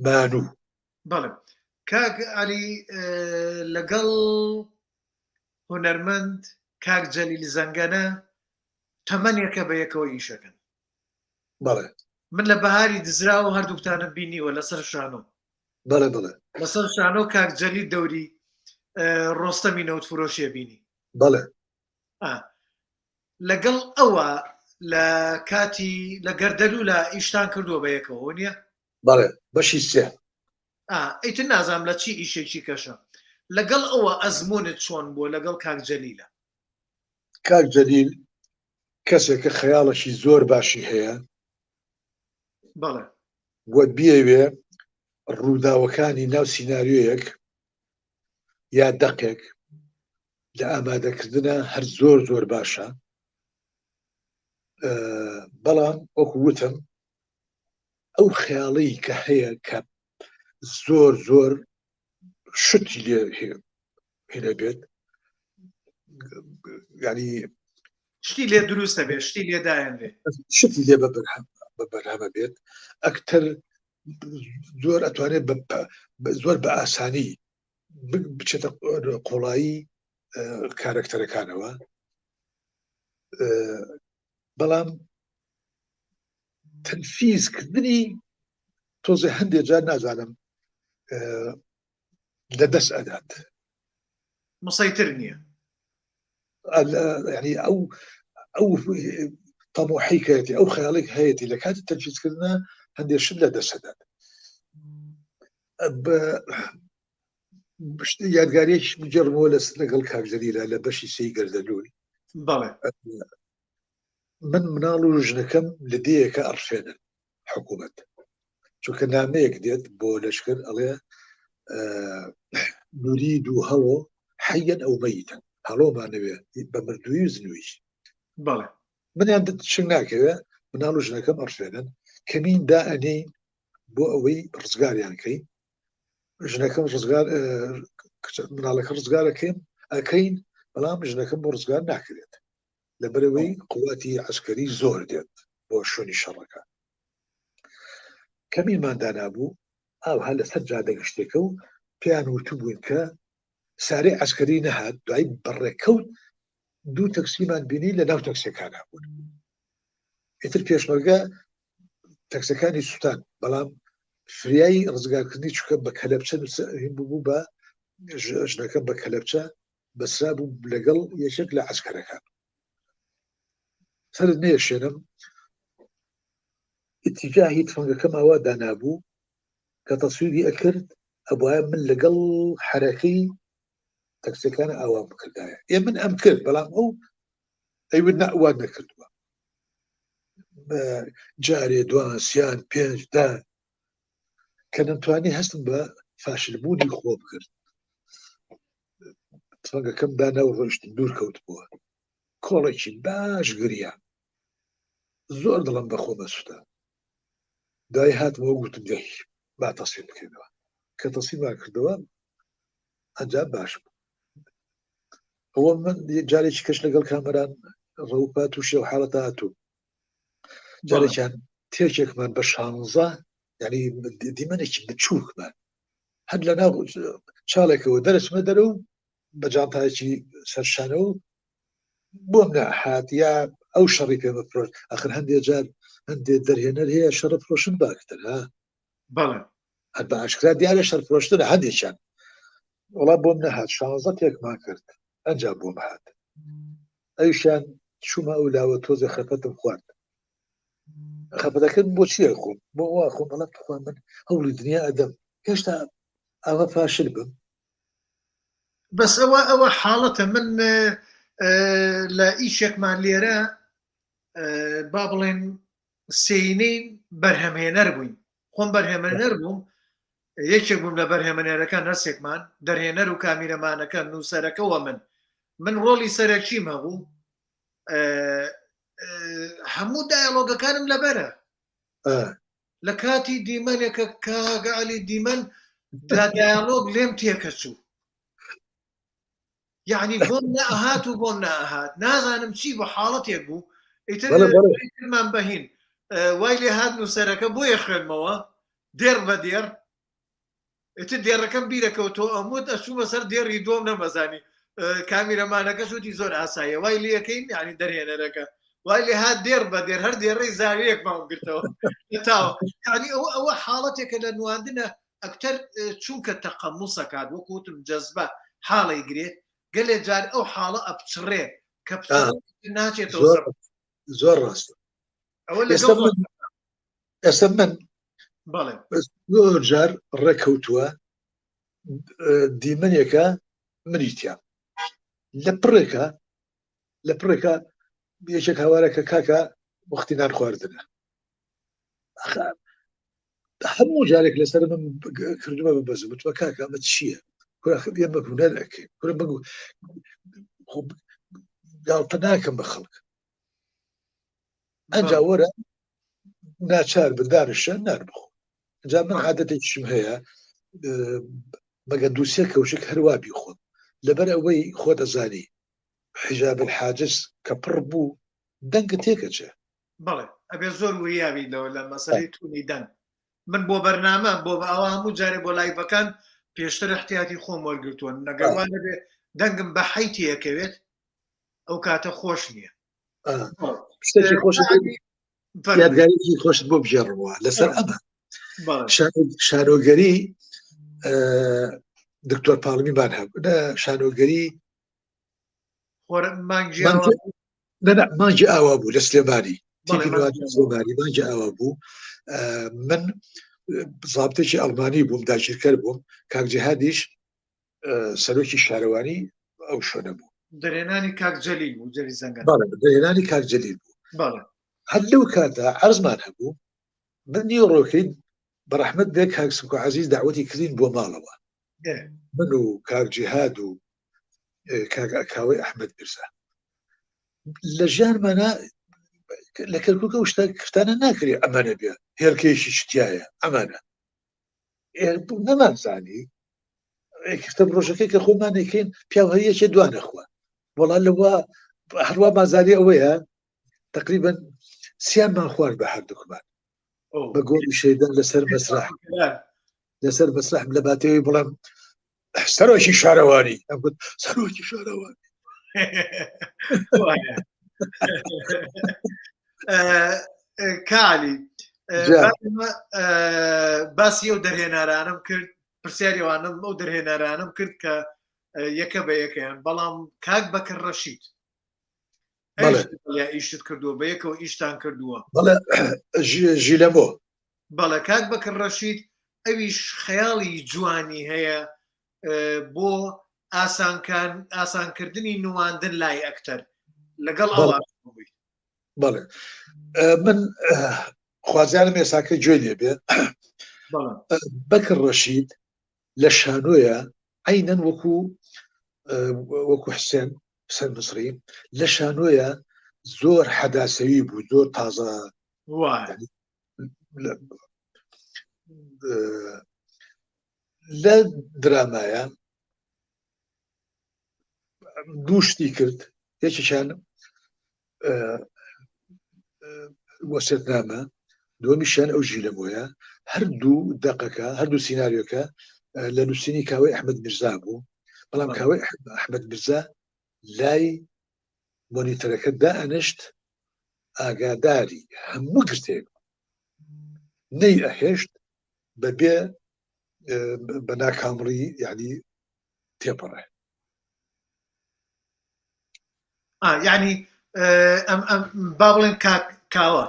مانوو بەڵێ کاک عەلی لەگەڵ هونەرمەند کاک جەلیل زەنگەنە تەمەنێکە بە یەکەوە ئیشەکەن بەڵێ من لە بەهاری دزراوە هەردووکتانە بینیوە لەسەر شانۆ بەڵێ لەسەر شانۆ کاک جەلیل دەوری ڕۆستەمی نەوتفرۆشیە بینی بەڵێ لەگەڵ ئەوە لە کاتی لە گەردەلوولە ئیشتان کردووە بە یەکەوە نییە بەڵێ بەشی سێ ئیتر نازام لە چی ئیشێکی کەشە لەگەڵ ئەوە ئەزمونت چۆن بووە لەگەڵ کاک جەلیلە کاک جەلیل کەسێکە خەیاڵەکی زۆر باشی هەیە بەڵێ وە بیەوێ ڕووداوەکانی ناو سیناریۆیەک یا دەقێک لە ئامادەکردنە هەر زۆر باشە بەڵام وەکو وتم ئەو خەیاڵەی کە هەیە کە زۆر شتی لێ هێنە بێت ینی شتی لێ دروستە بێت شتی لێدایان بێت شتی لێ بە بەرهەمە بێت ئەکتەر زۆر ئەتوانێت زۆر بە ئاسانی بچێتە قۆڵایی کارکتەرەکانەوە بەڵام تەنفیزکردنی تۆزێ هەندێک جار نازانم لە دەست ئەدات مسەیتر نییە ینی ئەو تەمۆحیکەتی ئەو خەیاڵێک هەیەی لە کاتی تەنفیزکردنە هەندێک شت لە دەست ئەدات یادگاریەکی بجێڕمەوە لەگەڵ کاک جەلیلە لە بەشی سێی گەردەلوول من مناڵ و ژنەکەم لە دەیەکە ئەڕفێنن حکوومەت چونکە نامەیەک دێت بۆ لەشکر ئەڵێ نورید و هەڵۆ حەیەن ئەو مەیتەن هەڵۆمانەوێ بە مردووی و زنویش منیان چنگ ناکەوێ مناڵ و ژنەکەم ئەڕفێنن کەمین دائەنێ بۆ ئەوەی ڕزگاریان کەین ژنەکەم مناڵەکە ڕزگارەکەین بەڵام ژنەکەم بۆ ڕزگار ناکرێت لەبەرەوەی قوواتی عسکەری زۆر دێت بۆ شوێنی شەڕەکە کەمیماندا نابوو ئاوها لەسەر جادەگەشتێکە و پێیان وتو بووین کە سارێ عسکەری نەهات دوای بەڕێکەوت 2 تەکسیمان بینی لە ناو تەکسیەکانە بوون ئیتر پێشمەرگە تەکسەکانی سووتان بەڵام فریایی ڕزگارکردنی چووکە بە کەلەپچە بوو بە ژنەکە بە کەلەپچە بەسرا بوو لەگەڵ یەکێک لە عسکەرەکان سەرت نێشێنم ئیتیجاهی تفەنگەکەم ئەوە دانابوو کە تەسویری ئەکرد ئەبواە من لەگەڵ حرەکەی تەکسەکانە ئاوام بکردایە ئێ من ئەم کرد بەڵام ئەو ئەیون نەوان نەکردووە جارێ دوان سیان پێنج دا کە نەمتوانی هەستم بە فاشلبوونی خۆ بکرد تفەنگەکەم داناو ڕۆیشتم دوور کەوت بووە کۆڵێکی باش گریا زۆر دڵم بەخۆ مەسووتە دوای هاتمەوە گوتم دەی با تەسویر بکەینەوە کە تەسویرمان کردەوە ئەنجام باش بوو ئەوە من جارێکی کەش لەگەڵ کامەران ڕەوپا تووشێ و حاڵەتە هاتوو جارێکیان تێکێکمان بە 16 یعنی دیمەنێکی بچووکمان هەر لە ناو چاڵێکەوە دەرەچمە دەرە و بە جانتایەکی سەرشانە و بۆم نەهات یا ئەو شەڕی پێمە فرۆشت ئەخر هەندێک جار هەندێک دەرهێنەر هەیە شەڕە فرۆشن باکتر ها بەڵێ هەر بە ئاشکرا دیارە شەڕ فرۆشتنە هەندێکیان وەڵام بۆم نەهات 16 تێکمان کرد ئەنجام بۆم هات ئەویشیان چوومە ئەو لاوە تۆزە خەپەتم خوارد خەپەتەکەم بۆ چیە خۆم بۆ وا خۆم بەڵام بخوا من هەوڵی دنیا ئەدەم هێشتا ئەوە فاشل بم بەس ئەوە حاڵەتە من لە ئیشێکمان لێرە با بڵێن سینەی بەرهەمهێنەر بووین خۆم بەرهەمهێنەر بووم یەکێک بووم لە بەرهەمهێنەرەکان هەرسێکمان دەرهێنەر و کامیرەمانەکە نووسەرەکەەوە من ڕۆڵی سەرەکیم هەبوو هەموو دایالۆگەکانم لەبەرە لە کاتی دیمەنێکە کاگەعەلی دیمەن دایالۆگ لێم تێکەچوو یعنی بۆم نەئەهات و بۆم نەئەهات نازانم چی بۆ حاڵەتێک بوو ئیترمان بەهین وای لێ هات نووسەرەکە بۆیە خوێنمەوە دێر بە دێر ئیتر دێڕەکەم بیرەکەوتەوە ئەموت ئەچوو بەسەر دێڕی دۆم نەمەزانی کامیرەمانەکەش وتی زۆر ئاساییە وای لێەکەین یعنی دەرهێنەرەکە وای لێ هات دێر بە دێر هەر دێڕەی زاویەکمان گرتەوە تاوە یعنی ئەوە حاڵەتێکە لە نواندنە ئەکتەر چونکە تەقەموسەکات وەکوتم جەزبە حاڵی گرێت گەلێ جار ئەو حاڵە ئەپچڕێ کە ناچێتەوە زۆر ڕاستە ئێستا من زۆر جار ڕێکەوتووە دیمەنێکە مریتیا لە پڕێکە یەکێک هاوارەکە کاکە وەختی نان خواردنە هەموو جارێک لەسەر من کردومە ببەزم وتوە کاکە ئەمە چییە ئێمە هونەر ئەکەین کورە بگو گاڵتە ناکەم بە خەڵک ئەنجا وەرە ناچار بردانشە نار بخۆ ئەنجا من عادەتێکیشم هەیە مەگە دووسێ کەوشک هەروە بیخۆم لەبەر ئەوەی خۆ دەزانی حجاب الحاجز کە پڕ بوو دەنگە تێکەچێ بەڵێ ئەبێ زۆر وریاوی لەوە لە مەسەلەی توونی دەنگ من بۆ بەرنامە بۆ ئەوە هەموو جارێ بۆ لایڤەکان پێشتر احتیاتی خۆم وەرگرتووە نەگەڵوانە بێ دەنگم بە حەیتی ئەکەوێت ئەو کاتە خۆش نییە شتێکی یادگاریی خۆشت بۆ بژێڕەوە لەسەر ئەمە شانۆگەری دکتۆر پاڵمیمان هەبوو شانۆگەری مانگی ئاوا بوو لە سلێمانی سلێمانی مانگی ئاوا بوو من زابطێکی ئەڵمانی بووم داگیرکەر بووم کاکجیهادیش سەرۆکی شارەوانی ئەو شوێنە بوو دەرێنانی کاکجەلیل بوو جەلی زەنگان دەرێنانی کاکجەلیل بوو هەر لەو کاتە عەرزمان هەبوو من نیوەڕۆکەی بەڕەحمەت بێ کاک سوکو عەزیز داوەتی کردین بۆ ماڵەوە من و کاکجیهاد و کاوەی ئەحمەد میرزا لە ژیانمانە لە کەرکووکە شتا کفتانە ناکرێ ئەمانە بێ هێرکەیەکی شتیایە ئەمانە نەمانزانی کفتە ڕۆژەکەی کە خۆمانێکین پیاو هەیەکێ دوانەخوا وەڵا لەوە هەروە مازاری ئەوەیە تقریبا سیانمان خوارد بە هەردووکمان بە گۆڵی شەیدان لەسەر مەسرح لە باتەوەی بڵێم سەرۆکی شارەوانی ئەم گوت سەرۆکی شارەوانی کالی باسی ئەو دەرهێنارانم کرد پرسیاریوانم ئەو دەرهێنارانم کرد کە یەکە بە یەکەیان بەڵام کاک بەکر ڕەشید ئیشت کردووە بە یەکەوە ئیشتان کردووە ژیلەمۆ بەڵێ کاک بەکر ڕەشید ئەویش خەیاڵی جوانی هەیە بۆ ئاسانکردنی نواندن لای ئەکتەر لەگەڵ ئەوە بەڵێ من خوازیانم ئێساکە گوێ لێ بێ بەکر ڕەشید لە شانۆیە عینەن وەکو حسێن مسری لە شانۆیە زۆر حەداسەوی بوو زۆر تازە لە درامایە دوو شتی کرد یەکێکیان وەسێتنامە دووەمیشیان ئەو ژیلەمۆیە هەردوو دەقەکە هەردوو سیناریۆکە لە نووسینی کاوەی ئەحمەد میرزا بوو بەڵام کاوەی ئەحمەد میرزا لای مۆنیتەرەکە دائەنشت ئاگاداری هەموو گرتێک نەی ئەهێشت بەبێ بە ناکامڕی یعنی تێپەڕێ یعنی با بڵێن کاوە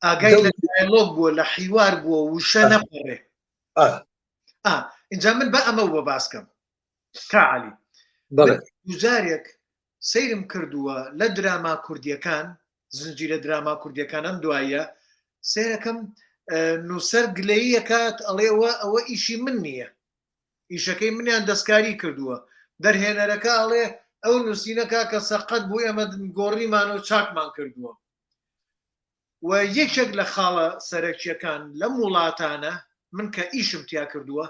ئاگای لە دایلۆگ بووە لە حیوار بووە وشە نەپەڕێ اینجا من بە ئەمە بە باسکەم کاعالی جارێک سەیرم کردووە لە دراما کوردیەکان زنجیرە دراما کوردیەکان ئەم دوایە سیرەکەم نووسەر گلەییەکات ئەڵێەوە ئەوە ئیشی من نییە ئیشەکەی منیان دەستکاری کردووە دەرهێنەرەکە ئەڵێ ئەو نووسینەکە کە سەقەت بووی ئەمە گۆڕیمان و چاکمان کردووە و یەکێک لە خاڵە سەرەکیەکان لەم وڵاتانە من کە ئیشم تیا کردووە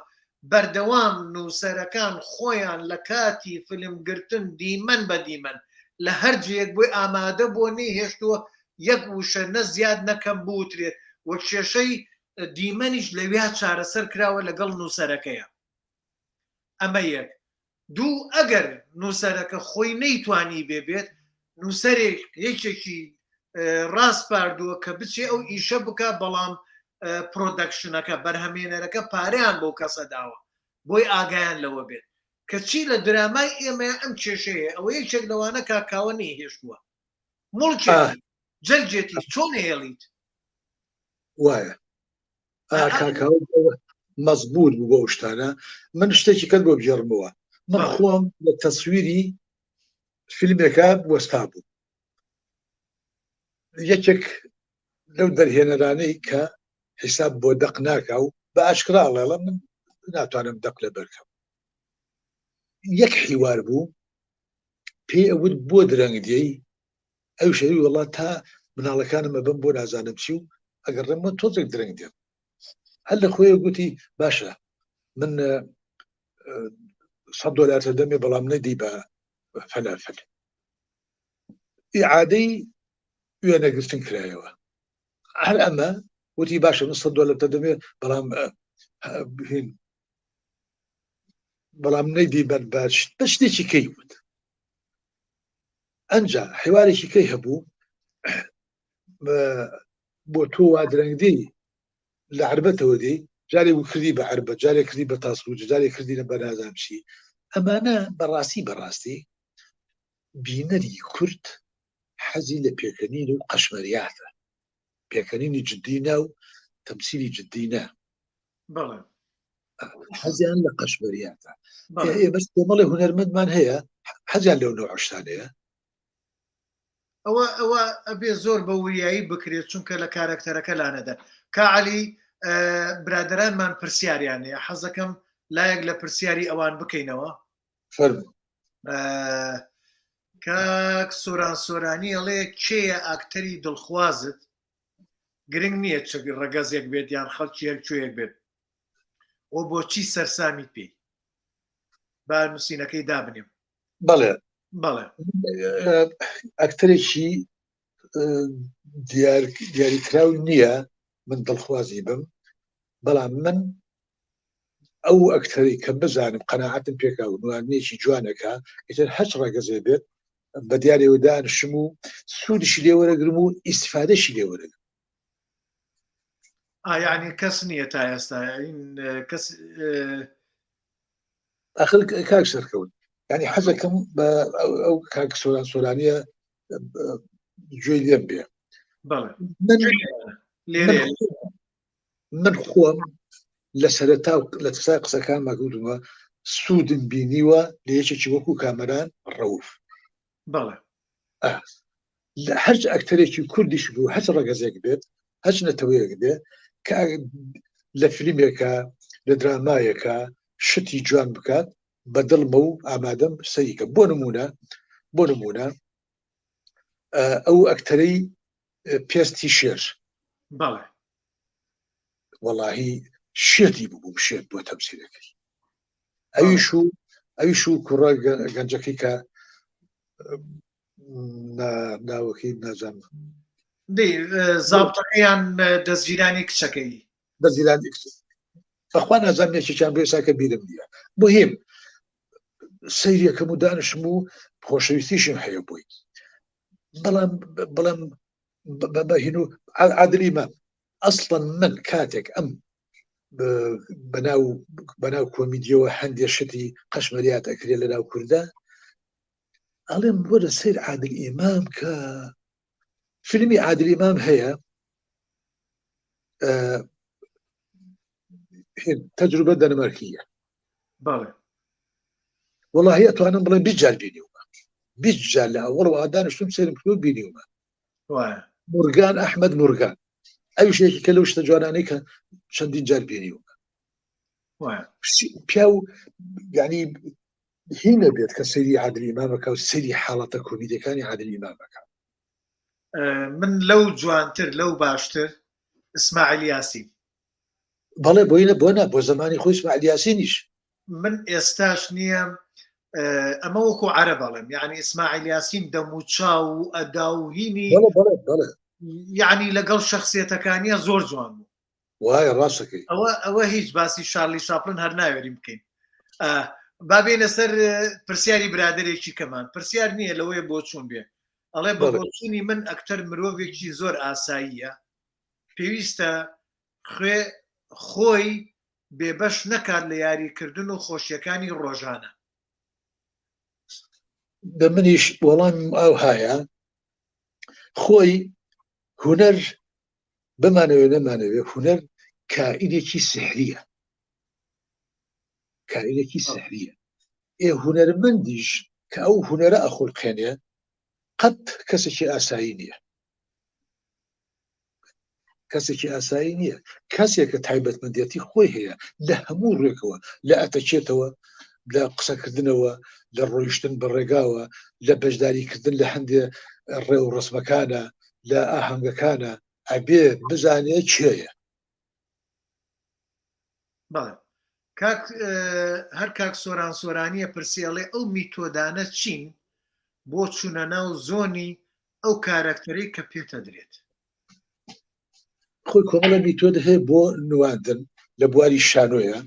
بەردەوام نووسەرەکان خۆیان لە کاتی فلمگرتن دیمەن بە دیمەن لە هەرجەیەک بۆی ئامادە بۆ نەیهێشتووە یەک وشە نە زیاد نەکەم بوترێت وەک کێشەی دیمەنیش لەویا چارەسەر کراوە لەگەڵ نووسەرەکەیە ئەمە یەک دوو ئەگەر نووسەرەکە خۆی نەیتوانی بێبێت نووسەرێک یەکێکی ڕاست پاردووە کە بچێ ئەو ئیشە بکە بەڵام پرۆدەکشنەکە بەرهەمێنەرەکە پارەیان بۆ کەسە داوە بۆی ئاگایان لەوە بێت کەچی لە درامای ئێمە ئەم کێشەیە ئەوە یەکێک لەوانە کاکاوە نەیهێشتووە مڵکێتی جەرجێتی چۆن هێڵیت وایە کاکاوە مەزبوط بوو بۆ شتانە من شتێکی کەت بۆ بژێڕمەوە من خۆم لە تەسویری فیلمێکە وەستا بوو یەکێک لەو دەرهێنەرانەی کە حیساب بۆ دەق ناکە و بە ئاشکرا ئەڵێڵە من ناتوانم دەق لە بەرکەم یەک حیوار بوو پێی ئەوت بۆ درەنگدەی ئەو شەوی وەڵا تا مناڵەکانمە بم بۆ نازانم چی و ئەگەر ڕێمە تۆزێک درەنگ دێم هەر لە خۆی گوتی باشە من $100 دەمێ بەڵام نەدی بە فەلافل ئیعادەی وێنەگرتن کرایەوە هەر ئەمە وتی باشە من $100 دەمێ بەڵام نەیدی بەرباش بە شتێکی کەی وت ئەنجا حیوارێکی کەی هەبوو بۆ تۆ وا درەنگدەی لە عربەتەوە دەی جارێ کردی بە عربەت جارێک کردی بە تاسووج جارێک کردی لە بەنازامشی ئەمانە بەڕاستی بینەری کورد حەزی لە پێکەنین و قەشمەریاتە پێکەنینی جددی نە و تەمسیلی جددی نە حەزیان لە قەشمەریاتە ئێمە کۆمەڵی هونەرمەندمان هەیە حەزیان لەو نەوع شتانەیە ئەوە ئەبێ زۆر بە وریایی بکرێت چونکە لە کارکتەرەکە لانەدا کاعەلی برادرانمان پرسیاریانەیە حەزەکەم لایەک لە پرسیاری ئەوان بکەینەوە کاک سۆران سۆرانی ئەڵێ کێیە ئاکتەری دڵخوازت گرنگ نییە چ ڕەگەزێک بێت یان خەڵکی هەرکوێیەک بێت ئەو بۆچی سەرسامیت پێی با نووسینەکەی دابنێم بەڵێ ئەکتەرێکی دیاریکراو نییە من دڵخوازی بم بەڵام من ئەو ئەکتەری کە بزانم قەناعەتم پێکا و نوانێکی جوانەکە ئیتر هەچ ڕێگەزێ بێت بە دیارێەوە دانشم و سوودشی لێ وەرەگرم و ئیسفادەشی لێ وەرەگرم. یعنی کەس نییە تا ئێستا کەس ئاخر کاک سەرکەوت ینی حەزەکەم بە ئەو کاک سۆرانیە گوێی لێم بێ. من خۆم لە سەرەتا لە تسای قسەکان ماگوتمە سوودم بینیوە لە یەکێکی وەکو کامەران ڕەوف. هەرچ ئەکتەرێکی کوردیش بوو هەچ ڕەگەزێک بێت هەچ نەتەوەیەک بێ کە لە فیلمێکە لە درامایەکە شتی جوان بکات بە دڵمە و ئامادەم سەریکە. بۆ نمونە ئەو ئەکتەرەی پێستی شێر وەڵاهی شێتی بوو شێت بۆ تەمسیلەکەی ئەویش و کوڕە گەنجەکەی کە ناوەکەی نازانم زابطەکەیان دەستگیرانی کچەکەی دەستگیرانی بەخوا نازانێکێکیان بێسا کە بیرم نییە. مهم سەیرەکەم و دانشم و خۆشەویستیشم هەیە بووی بەڵام بەهین و عادل ئیمام ئەسڵەن من کاتێک ئەم بەناو کۆمیدیەوە هەندێک شتی قەشمەریات ئەکرێ لە ناو کووردا ئەڵێم وەرە سەیر عادل ئیمام کە فیلمی عادل ئیمام هەیە تەجروبە دەنمارکیە وەڵاهی ئەتوانم بڵێم 20 جار بینیومە 20 جار لە ئەوڵەوە دانیشتم سێرم کرد بینیومە. مورگان ئەحمەد مورگان ئەویشێکی کە لەو شتە جوانانەی کە چەندین جار بینیومە پیا و یعنی هینە بێت کە سەیری عادل ئیمامەکە و سەیری حاڵەتە کۆمیدیەکانی عادل ئیمامەکە. من لەو جوانتر لەو باشتر ئیسماعیل یاسین. بەڵێ بۆنە بۆ زمانی خۆی ئیسماعیل یاسینیش من ئێستاش نییە ئەمە وەکو عەرە بەڵێم یعنی ئیسماعیل یاسین دەموچا و ئەدا و هینی یعنی لەگەڵ شەخسیەتەکانیە زۆر جوان بوو. وایە ڕاستەکەی ئەوە هیچ باسی شارلی شاپلن هەر ناوێریم بکەین. بابێنە سەر پرسیاری برادێکی کەمان پرسیار نییە لەوەیە بۆ چوون بێ ئەڵێ بە بۆچوونی من ئەکتەر مرۆڤێکی زۆر ئاساییە پێویستە خۆی بێبەش نەکات لە یاریکردن و خۆشیەکانی ڕۆژانە. بە منیش وەڵام ئەو هایە خۆی هونەر بمانەوێ نەمانەوێ هونەر کائینێکی سحریە هونەرمەندیش کە ئەو هونەرە ئەخۆڵقێنێ قەت کەسێکی ئاسایی نییە کەسێکە تایبەتمەندێتی خۆی هەیە لە هەموو ڕێکەوە لە ئەتەچێتەوە لە قسەکردنەوە لە ڕۆیشتن بە ڕێگاوە لە بەشداریکردن لە هەندێ ڕێ و ڕسمەکانە لە ئاهەنگەکانە ئەبێ بزانێت چێیە. هەر کاک سۆرانیە پرسیڵێ ئەو میتۆدانە چین بۆ چوونە ناو زۆنی ئەو کارکتەرەی کە پێتە درێت. خۆی کۆمەڵە میتۆد هەیە بۆ نواندن لە بواری شانۆیە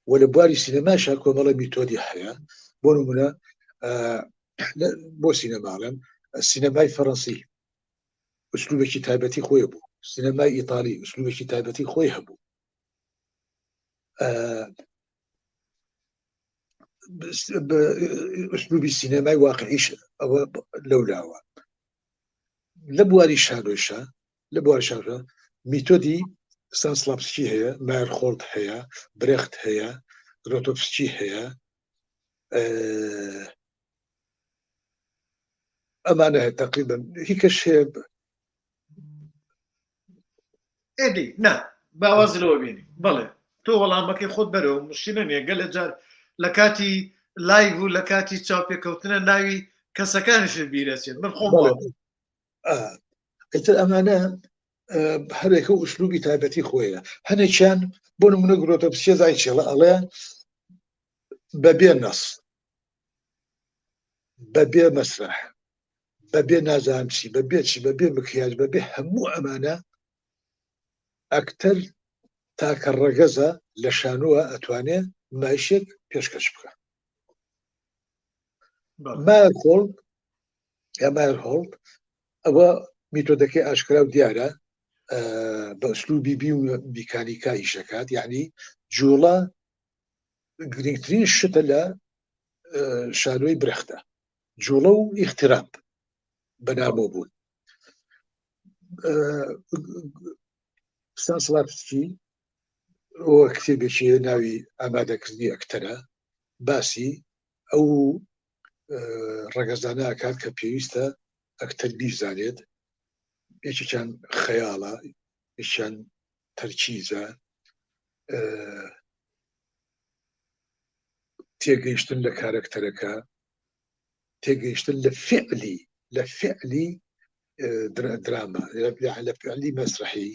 و لە بواری سینەماشە کۆمەڵە میتۆدی هەیە. بۆ نمونە بۆ سینەماڵم سینەمای فەڕەنسی ئوسلوبێکی تایبەتی خۆی بوو سینەمای ئیتالی ئوسلوبێکی تایبەتی خۆی هەبوو. ئوسلوبی سینەمای واقعیش ئەوە لەولاوە. لە بواری شانۆیشە میتۆدی ستانسلاوسکی هەیە مایرخۆڵد هەیە برێخت هەیە گرۆتۆفسکی هەیە ئەمانە هەیە تقریبا هیچ هەیە ئێدی نا باواز لەوە بینی بەڵێ تۆ وەڵامەکەی خۆت بەرەوە مشکلە نیە گەلە جار لە کاتی لایڤ و لە کاتی چاوپێکەوتنە ناوی کەسەکانش بیرەچێت من خۆم ئیتر ئەمانە هەرێکە ئوسلوبی تایبەتی خۆیە. هەنێکیان بۆ نمونە گرۆتۆپسیە زای چێڵە ئەڵێ بەبێ نەس بەبێ مەسرح بەبێ نازانچی بەبێ چی بەبێ مکیاج بەبێ هەموو ئەمانە ئەکتەر تاکە ڕەگەزە لە شانووە ئەتوانێت مایشێک پێشکەش بکە. مایرهۆڵد یا مایرهۆڵد ئەوە میتۆدەکەی ئاشکرا و دیارە بە ئەسلوبی بی و میکانیکا ئیشەکات، یعنی جوڵە گرنگترین شتە لە شانۆی برەختە، جوڵە و ئیختیراب بەنامۆ بوون. ستان سڵاپسکی ئەوە کتێبێکی ناوی ئامادەکردنی ئەکتەرە، باسی ئەو ڕەگەزانە ئەکات کە پێویستە ئەکتەر بیزانێت، یەکێکیان خەیاڵە، یەکیان تەرکیزە، تێگەیشتن لە کارەکتەرەکە، تێگەیشتن لە فعلی دراما، لە فعلی مەسرحی،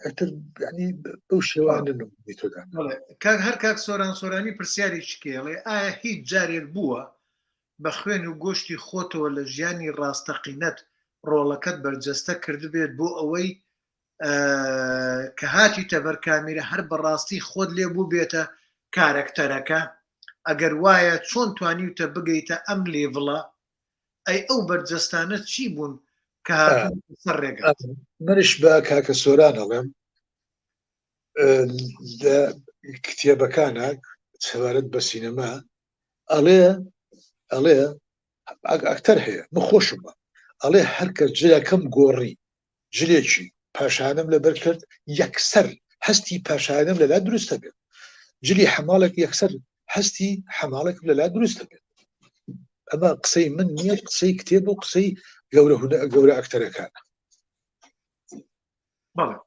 ئەتر ینی بەو شێوانە میتۆدان. هەر کاک سۆرانی پرسیارێکی کێڵێ ئایا هیچ جارێک بووە بە خوێن و گۆشتی خۆتەوە لە ژیانی ڕاستەقینەت ڕۆڵەکەت بەرجەستە کردبێت بۆ ئەوەی کە هاتی تەبەر کامێرە هەر بەڕاستی خۆت لێ بوو بێتە کارەکتەرەکە؟ ئەگەر وایە چۆن توانیوتە بگەیتە ئەم لێڤڵە؟ ئەی ئەو بەرجەستانە چی بوون کە هاتوون سەر ڕێگات؟ منش بە کاکە سۆران ئەڵێم لە کتێبەکانە سەوارەت بە سینەما ئەڵێ ئەکتەر هەیە، من خۆشمە، ئەڵێ هەرکەس جلەکەم گۆڕی، جلێکی پاشانم لەبەر کرد، یەکسەر هەستی پاشانم لەلا دروستە بێت، جلی حەماڵێک یەکسەر هەستی حەماڵێکم لەلا دروستە بێت. ئەمە قسەی من نییە، قسەی کتێب و قسەی گەورە ئەکتەرەکانە. بەڵێ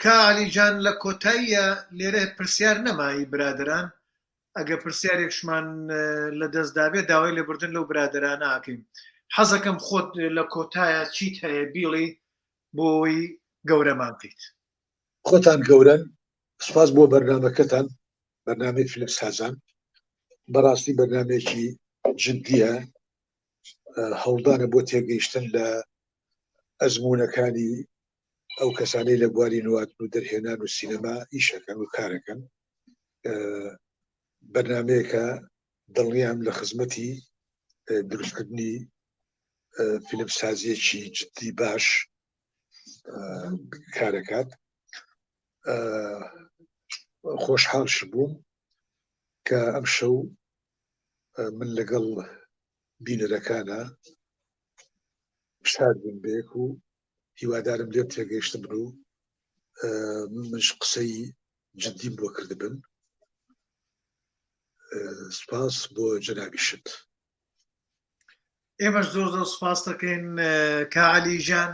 کا عەلیجان لە کۆتاییە لێرە پرسیار نەمایی برادران، ئەگە پرسیارێکشمان لە دەستدابێت داوای لێبوردن لەو برادرانە ئاکەین. حەزەکەم خۆت لە کۆتایە چیت هەیە بیڵی بۆی گەورەمان بکەیت؟ خۆتان گەورن، سپاس بۆ بەرنامەکەتان، بەرنامەی فیلم سازان. بەڕاستی بەرنامێکی جددیە، هەوڵدانە بۆ تێگەیشتن لە ئەزموونەکانی ئەو کەسانەی لە بواری نواتن و دەرهێنان و سینەما ئیشەکەن و کارەکەن. بەرنامەیەکە دڵنیام لە خزمەتی دروستکردنی فیلمسازیەکی جددی باش کارەکات. خۆشحاڵش بووم کە ئەم شەو من لەگەڵ بینەرەکانە شاد بووم بێک و هیوادارم لێم تێگەیشت بن و منش قسەی جددیم بۆ کردبن. سپاس بۆ جەنابیشت. ئێمەش زۆر زۆر سپاس دەکەین کا عەلیجان.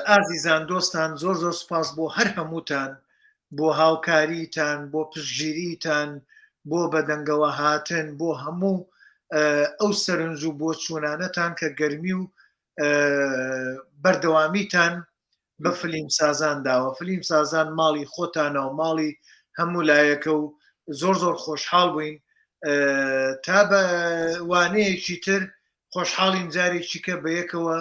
ئازیزان دۆستان، زۆر زۆر سپاس بۆ هەر هەمووتان، بۆ هاوکاریتان، بۆ پشتگیریتان، بۆ بەدەنگەوە هاتن، بۆ هەموو ئەو سەرنج و بۆ چوونانەتان کە گەرمی و بەردەوامیتان بە فیلم سازان داوە. فیلم سازان ماڵی خۆتانە و ماڵی هەموو لایەکە و زۆر زۆر خۆشحاڵ بووین. تا بە وانەیەکی تر خۆشحاڵین جارێکی کە بەیەکەوە